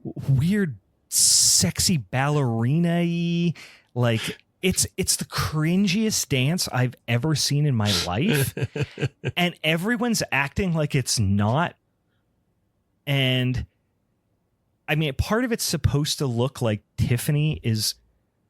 weird, sexy ballerina-y, like, It's the cringiest dance I've ever seen in my life. And everyone's acting like it's not. And I mean, part of it's supposed to look like Tiffany is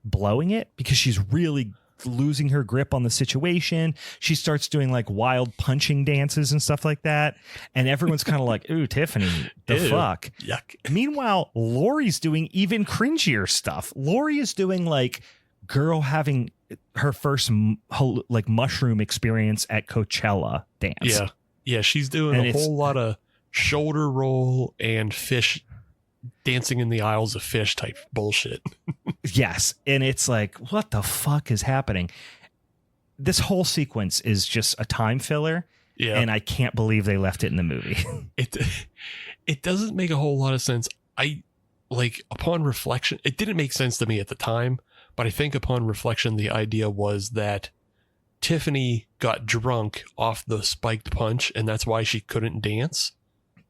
blowing it because she's really losing her grip on the situation. She starts doing like wild punching dances and stuff like that. And everyone's kind of like, ooh, Tiffany, the fuck? Yuck. Meanwhile, Lori's doing even cringier stuff. Lori is doing like girl having her first like mushroom experience at Coachella dance. Yeah, she's doing a whole lot of shoulder roll and fish dancing in the aisles of fish type bullshit. Yes, and it's like, what the fuck is happening? this whole sequence is just a time filler. Yeah. And I can't believe they left it in the movie. It doesn't make a whole lot of sense. Upon reflection, it didn't make sense to me at the time, but I think upon reflection, the idea was that Tiffany got drunk off the spiked punch, and that's why she couldn't dance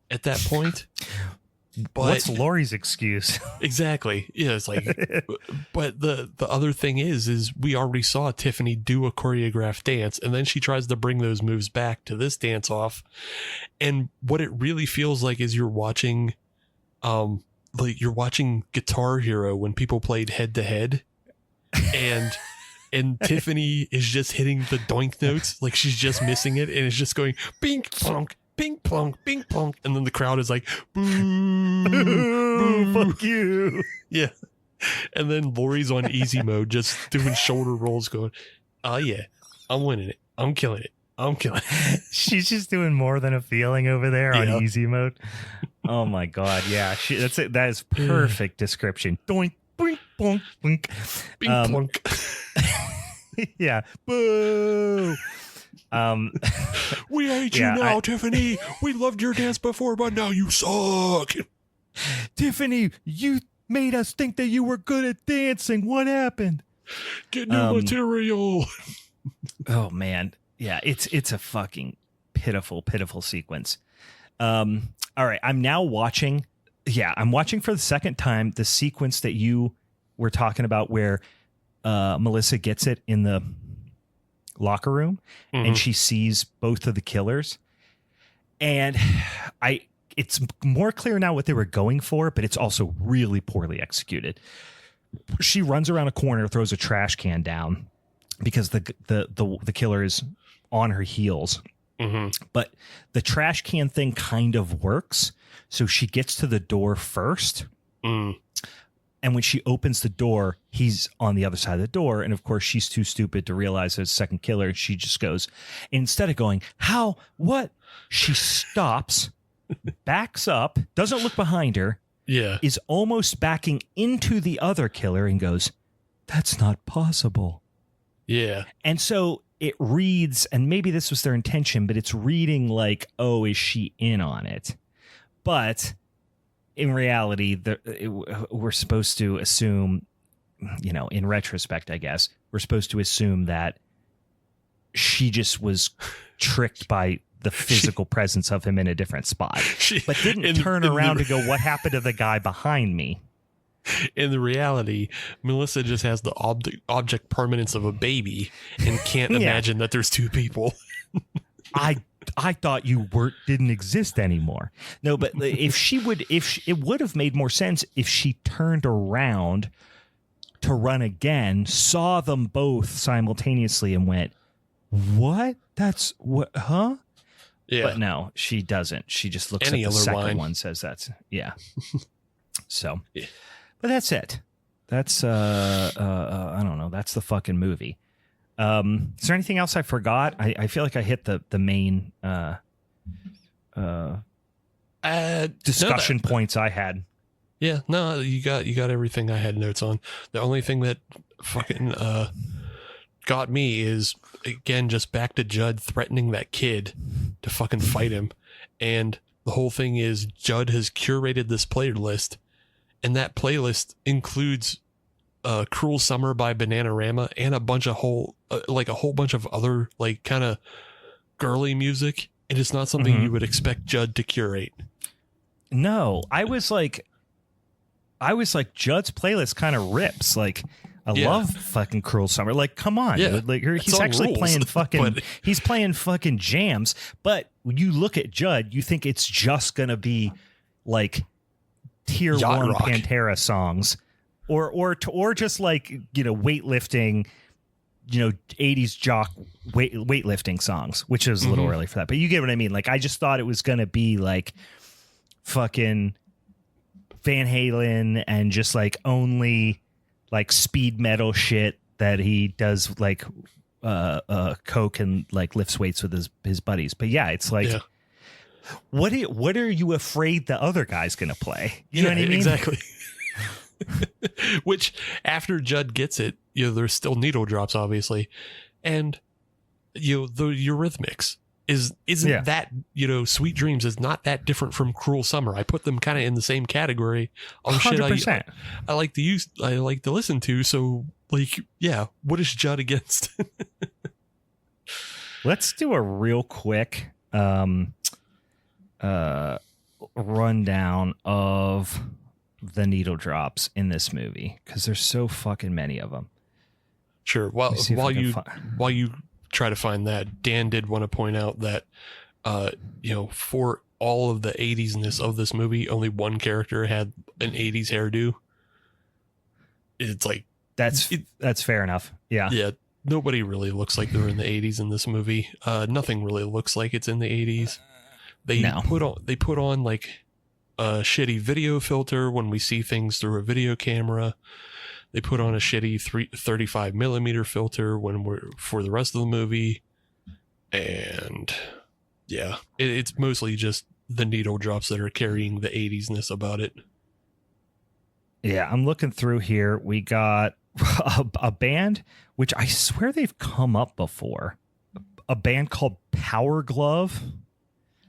at that point. But what's Laurie's excuse? Exactly. Yeah, it's like, but the other thing is we already saw Tiffany do a choreographed dance, and then she tries to bring those moves back to this dance off. And what it really feels like is you're watching Guitar Hero when people played head to head, and Tiffany is just hitting the doink notes, like she's just missing it, and it's just going bing plonk, ping plonk, ping plonk, and then the crowd is like, boo, boo, fuck you. Yeah. And then Laurie's on easy mode, just doing shoulder rolls, going, oh yeah, I'm winning it. I'm killing it. I'm killing it. She's just doing more than a feeling over there on easy mode. Oh my God. Yeah. That's it. That is perfect description. Doink, boink, bonk, boink. Bing plonk. Yeah. Boo. We hate you now, Tiffany. We loved your dance before, but now you suck. Tiffany, you made us think that you were good at dancing. What happened? Get new material. Oh man. Yeah, it's a fucking pitiful sequence. All right, I'm now watching. Yeah, I'm watching for the second time the sequence that you were talking about where Melissa gets it in the locker room and she sees both of the killers. And it's more clear now what they were going for, but it's also really poorly executed. She runs around a corner, throws a trash can down because the killer is on her heels. But the trash can thing kind of works. So she gets to the door first. And when she opens the door, he's on the other side of the door. And of course, she's too stupid to realize there's a second killer. She just goes, instead of going, how, what? She stops, backs up, doesn't look behind her. Yeah. Is almost backing into the other killer and goes, that's not possible. Yeah. And so it reads, and maybe this was their intention, but it's reading like, oh, is she in on it? But in reality, we're supposed to assume, in retrospect, I guess, we're supposed to assume that she just was tricked by the physical presence of him in a different spot, but didn't turn around to go, what happened to the guy behind me? In the reality, Melissa just has the object permanence of a baby and can't imagine that there's two people. I thought you didn't exist anymore. No, but it would have made more sense if she turned around to run again, saw them both simultaneously and went, what? That's what, huh? Yeah. But no, she doesn't. She just looks at the second one, says that's, yeah. So, but that's it. That's, I don't know. That's the fucking movie. Is there anything else I forgot? I feel like I hit the main discussion points I had. Yeah, no, you got everything I had notes on. The only thing that fucking got me is, again, just back to Judd threatening that kid to fucking fight him. And the whole thing is Judd has curated this playlist, and that playlist includes Cruel Summer by Bananarama and a whole bunch of other like kind of girly music. It is not something you would expect Judd to curate. No, I was like Judd's playlist kind of rips. Like, I love fucking Cruel Summer. Like, come on, dude. Like, he's actually playing fucking he's playing fucking jams. But when you look at Judd, you think it's just gonna be like tier yacht 1 rock. Pantera songs. Or just like, weightlifting, 80s jock weightlifting songs, which is a little early for that. But you get what I mean? Like, I just thought it was going to be like fucking Van Halen and just like only like speed metal shit that he does like coke and like lifts weights with his buddies. But yeah, it's like, what are you afraid the other guy's going to play? You know what I mean? Exactly. Which, after Judd gets it, there's still needle drops, obviously. And the Eurythmics isn't that, Sweet Dreams is not that different from Cruel Summer. I put them kind of in the same category. 100%. I like to use, I like to listen to. So like, yeah, what is Judd against? Let's do a real quick rundown of the needle drops in this movie, because there's so fucking many of them. Sure. While you try to find that, Dan did want to point out that for all of the 80s-ness of this movie, only one character had an 80s hairdo. It's like that's fair enough. Yeah. Nobody really looks like they're in the 80s in this movie. Nothing really looks like it's in the 80s. They put on like a shitty video filter when we see things through a video camera. They put on a shitty 35 millimeter filter when we're for the rest of the movie. And yeah, it's mostly just the needle drops that are carrying the 80s-ness about it. Yeah, I'm looking through here. We got a band, which I swear they've come up before. A band called Power Glove.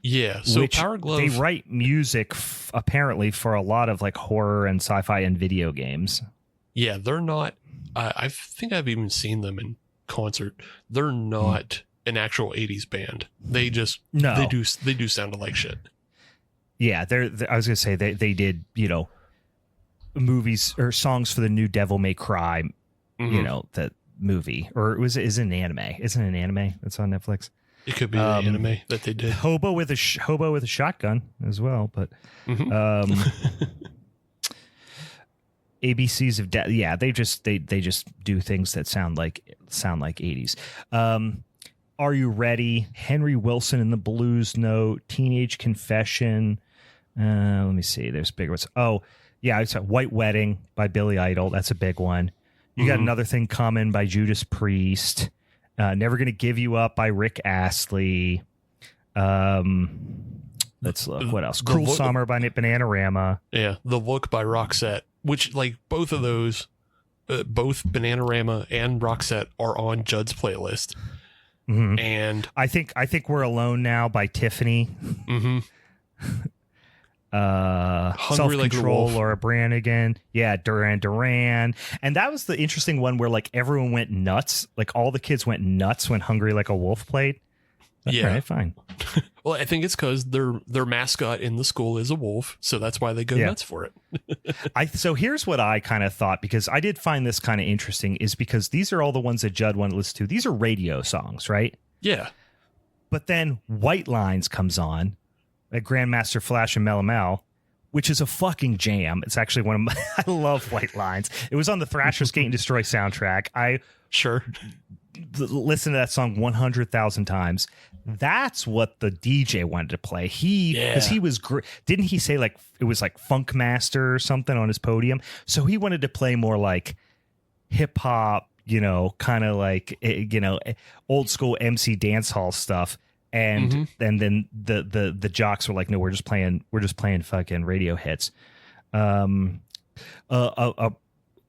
Yeah, so Power Glove, they write music apparently for a lot of like horror and sci-fi and video games. Yeah, they're not. I think I've even seen them in concert. They're not an actual 80s band. They just they do sound like shit. Yeah, they're I was gonna say they did movies or songs for the new Devil May Cry, that movie, or is it an anime? Isn't it an anime that's on Netflix? It could be the anime that they did. Hobo with a shotgun as well, but ABCs of Death. Yeah, they just do things that sound like 80s. Are You Ready? Henry Wilson in the Blues Note, Teenage Confession. Let me see. There's bigger ones. Oh, yeah, it's a White Wedding by Billy Idol. That's a big one. You got Another Thing Coming by Judas Priest. Never Gonna Give You Up by Rick Astley. Let's look. What else? Cruel Summer by Bananarama. Yeah, The Look by Roxette, which like both of those, both Bananarama and Roxette are on Judd's playlist. Mm-hmm. And I think We're Alone Now by Tiffany. Mm-hmm. Self-Control, like Laura Branigan. Yeah, Duran. And that was the interesting one where like everyone went nuts. Like all the kids went nuts when Hungry Like a Wolf played. Yeah, right, fine. Well, I think it's because their mascot in the school is a wolf, so that's why they go nuts for it. So here's what I kind of thought, because I did find this kind of interesting, is because these are all the ones that Judd wanted to listen to. These are radio songs, right? Yeah. But then White Lines comes on, like Grandmaster Flash and Mellow Mel, which is a fucking jam. It's actually one of my... I love White Lines. It was on the Thrasher Skate and Destroy soundtrack. I listened to that song 100,000 times. That's what the DJ wanted to play. Because he was didn't he say like it was like Funk Master or something on his podium? So he wanted to play more like hip hop, kind of like old school MC dance hall stuff. And then the jocks were like, no, we're just playing fucking radio hits.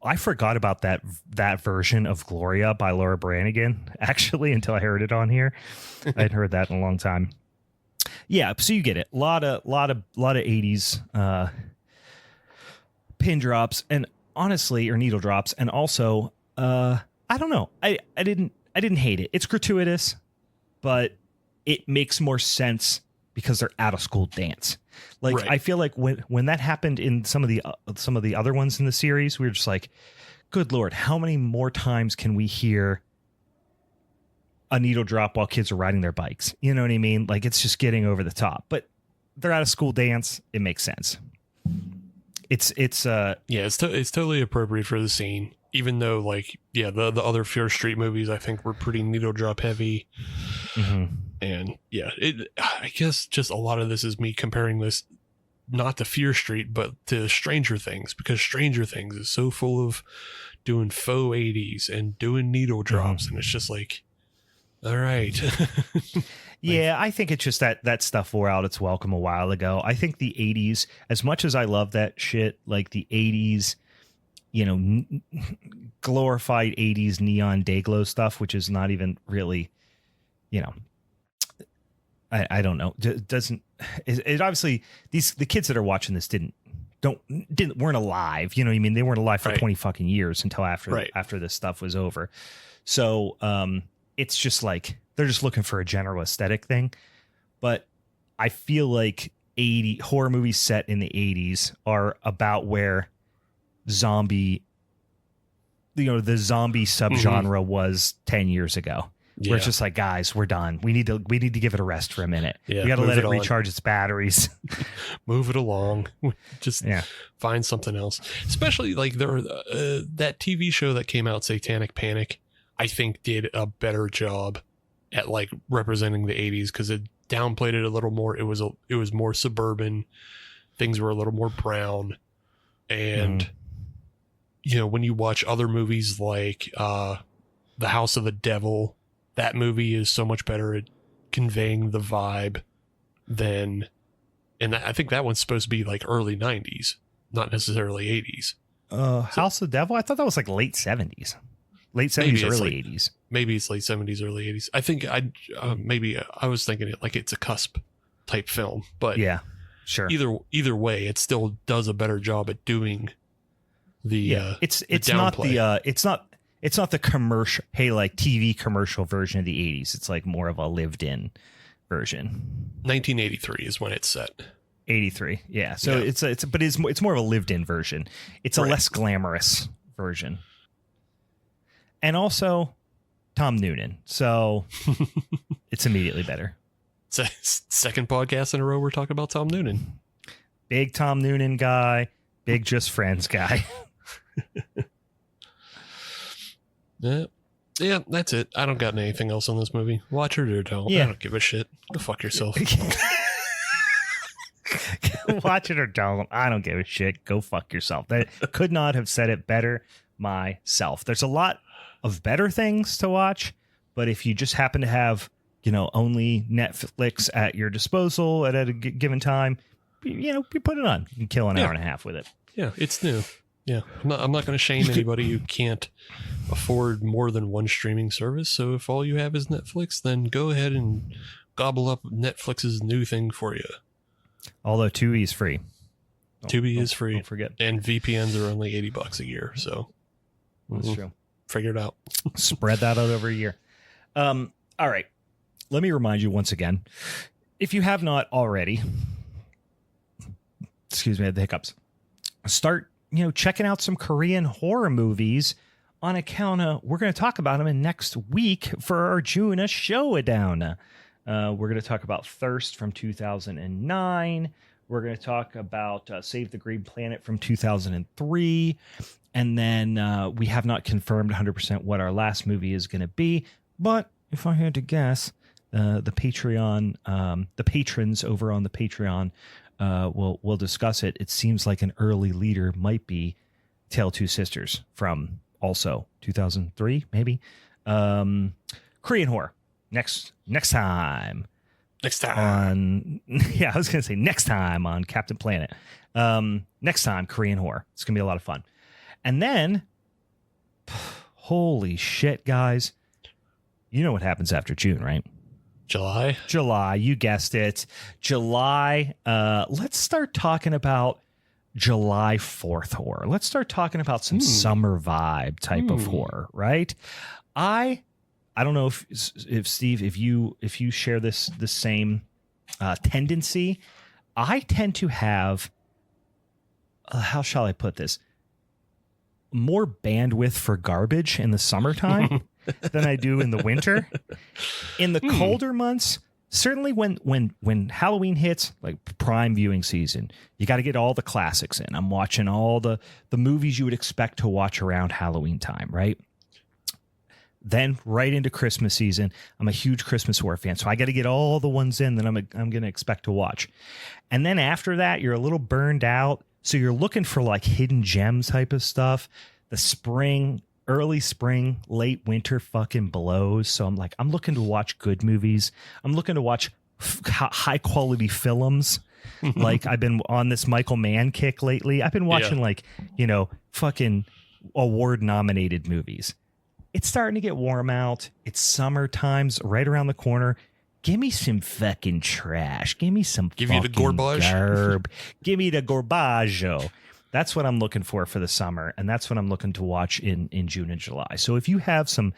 I forgot about that version of Gloria by Laura Branigan, actually, until I heard it on here. I hadn't heard that in a long time. Yeah, so you get it. A lot of 80s pin drops, and honestly, or needle drops, and also I don't know. I didn't hate it. It's gratuitous, but it makes more sense because they're out of school dance. Like, right. I feel like when that happened in some of the other ones in the series, we were just like, good Lord, how many more times can we hear a needle drop while kids are riding their bikes? You know what I mean? Like, it's just getting over the top, but they're out of school dance. It makes sense. It's totally appropriate for the scene, even though like, the other Fear Street movies, I think were pretty needle drop heavy. Mm-hmm. And I guess just a lot of this is me comparing this not to Fear Street, but to Stranger Things, because Stranger Things is so full of doing faux 80s and doing needle drops. And it's just like, all right. Yeah, I think it's just that stuff wore out its welcome a while ago. I think the 80s, as much as I love that shit, like the 80s, glorified 80s neon day glow stuff, which is not even really you know, I don't know. Doesn't it obviously the kids that are watching this weren't alive. You know what I mean? They weren't alive for 20 fucking years until after this stuff was over. So it's just like they're just looking for a general aesthetic thing. But I feel like horror movies set in the 80s are about where the zombie subgenre was 10 years ago. Yeah. Where it's just like, guys, we're done. We need to give it a rest for a minute. Yeah, we got to let it recharge its batteries. Move it along. Just find something else. Especially like that TV show that came out, Satanic Panic, I think did a better job at like representing the 80s because it downplayed it a little more. It was more suburban. Things were a little more brown. And you know, when you watch other movies like The House of the Devil, that movie is so much better at conveying the vibe than, and I think that one's supposed to be like early 90s, not necessarily 80s. House of the Devil? I thought that was like late 70s. Late 70s, early 80s. Maybe it's late 70s, early 80s. I think I was thinking it like it's a cusp type film, but yeah, sure. Either way, it still does a better job at doing the it's not it's not the commercial, hey, like TV commercial version of the 80s. It's like more of a lived in version. 1983 is when it's set. 83. Yeah. So it's more of a lived in version. It's a less glamorous version. And also Tom Noonan. So it's immediately better. It's a second podcast in a row we're talking about Tom Noonan. Big Tom Noonan guy. Big Just Friends guy. Yeah, that's it. I don't got anything else on this movie. Watch it or don't. I don't give a shit. Go fuck yourself. Watch it or don't. I don't give a shit. Go fuck yourself. That could not have said it better myself. There's a lot of better things to watch, but if you just happen to have, only Netflix at your disposal at a given time, you put it on. You can kill an hour and a half with it. Yeah, it's new. Yeah, I'm not going to shame anybody who can't afford more than one streaming service. So if all you have is Netflix, then go ahead and gobble up Netflix's new thing for you. Although Tubi is free. Tubi is free. Don't forget. And VPNs are only $80 a year. So that's true. Figure it out. Spread that out over a year. All right. Let me remind you once again, if you have not already, excuse me, I had the hiccups, start checking out some Korean horror movies on account of we're going to talk about them in next week for our June showdown. We're going to talk about Thirst from 2009. We're going to talk about Save the Green Planet from 2003. And then we have not confirmed 100% what our last movie is going to be. But if I had to guess, the patrons over on the Patreon we'll discuss it. It seems like an early leader might be Tale of Two Sisters from also 2003, maybe. Korean horror next time. Next time. I was going to say next time on Captain Planet. Next time, Korean horror. It's going to be a lot of fun. And then, holy shit, guys. You know what happens after June, right? July, you guessed it. July. Let's start talking about July 4th horror. Let's start talking about some summer vibe type of horror, right? I don't know if Steve, if you share the same tendency. I tend to have how shall I put this? More bandwidth for garbage in the summertime than I do in the winter. In the colder months, certainly when Halloween hits, like prime viewing season, you got to get all the classics in. I'm watching all the movies you would expect to watch around Halloween time, right? Then right into Christmas season, I'm a huge Christmas horror fan, so I got to get all the ones in that I'm going to expect to watch. And then after that, you're a little burned out, so you're looking for like hidden gems type of stuff. The spring, early spring, late winter fucking blows. So I'm looking to watch good movies. I'm looking to watch high quality films. Like I've been on this Michael Mann kick lately. I've been watching fucking award nominated movies. It's starting to get warm out. It's summertime's right around the corner. Give me some fucking trash. Give me some Give you the garbage. Garb. Give me the garbaggio. That's what I'm looking for the summer, and that's what I'm looking to watch in June and July. So if you have some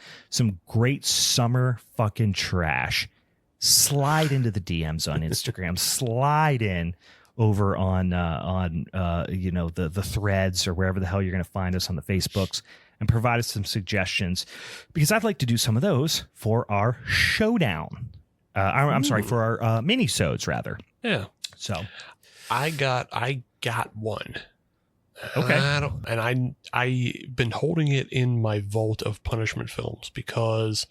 great summer fucking trash, slide into the DMs on Instagram. Slide in over on the threads or wherever the hell you're going to find us on the Facebooks, and provide us some suggestions, because I'd like to do some of those for our showdown. I'm sorry, for our minisodes rather. Yeah. So I got one. Okay. I've been holding it in my vault of punishment films because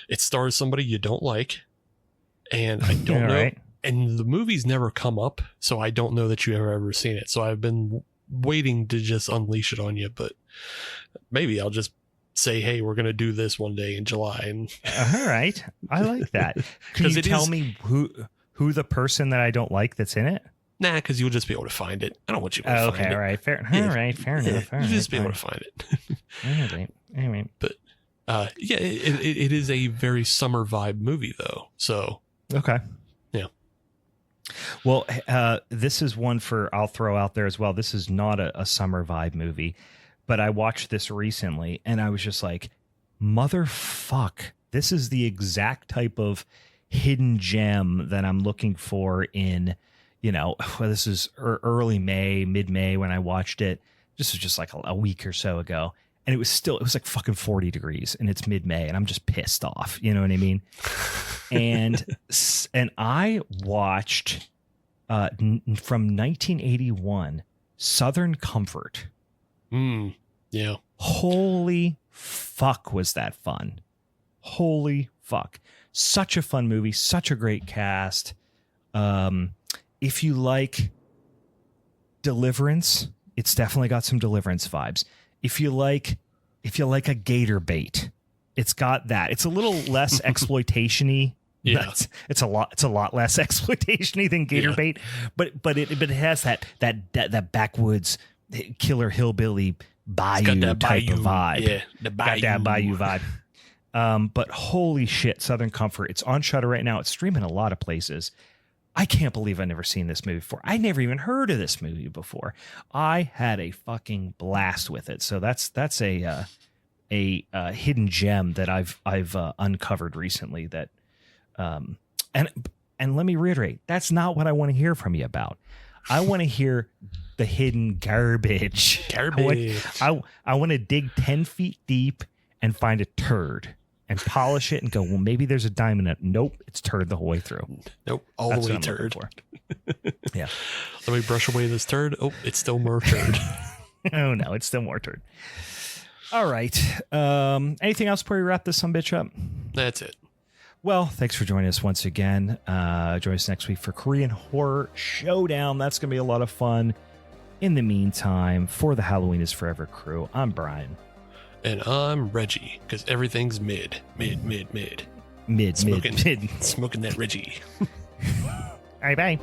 it stars somebody you don't like, and I don't know. Right. And the movie's never come up, so I don't know that you have ever seen it. So I've been waiting to just unleash it on you, but maybe I'll just say, hey, we're going to do this one day in July. And all right. I like that. Can you tell me who the person that I don't like that's in it? Nah, because you'll just be able to find it. I don't want you to find it. Okay, all right. Fair enough. You'll just be able to find it. All right. Anyway. But it is a very summer vibe movie, though. So okay. Yeah. Well, this is one I'll throw out there as well. This is not a summer vibe movie, but I watched this recently and I was just like, motherfuck, this is the exact type of hidden gem that I'm looking for in, this is early May, mid-May when I watched it. This was just like a week or so ago. And it was like fucking 40 degrees and it's mid-May and I'm just pissed off. You know what I mean? And I watched from 1981, Southern Comfort. Yeah. Holy fuck, was that fun. Holy fuck. Such a fun movie. Such a great cast. If you like Deliverance, it's definitely got some Deliverance vibes. If you like a gator bait, it's got that. It's a little less exploitation-y. Yeah. It's a lot less exploitation-y than gator bait, but it has that backwoods killer hillbilly bayou type of vibe. Yeah, the bayou. Got that bayou vibe. But holy shit, Southern Comfort. It's on Shudder right now. It's streaming a lot of places. I can't believe I've never seen this movie before. I never even heard of this movie before. I had a fucking blast with it. So that's a hidden gem that I've uncovered recently. That and let me reiterate, that's not what I want to hear from you about. I want to hear the hidden garbage. I want to dig 10 feet deep and find a turd and polish it and go, well, maybe there's a diamond in it. Nope, it's turd the whole way through. Nope, all the way turd. Yeah. Let me brush away this turd. Oh, it's still more turd. Oh, no, it's still more turd. All right. Anything else before we wrap this sumbitch up? That's it. Well, thanks for joining us once again. Join us next week for Korean Horror Showdown. That's going to be a lot of fun. In the meantime, for the Halloween is Forever crew, I'm Brian. And I'm Reggie, because everything's mid. Mid. Smoking that Reggie. All right, bye.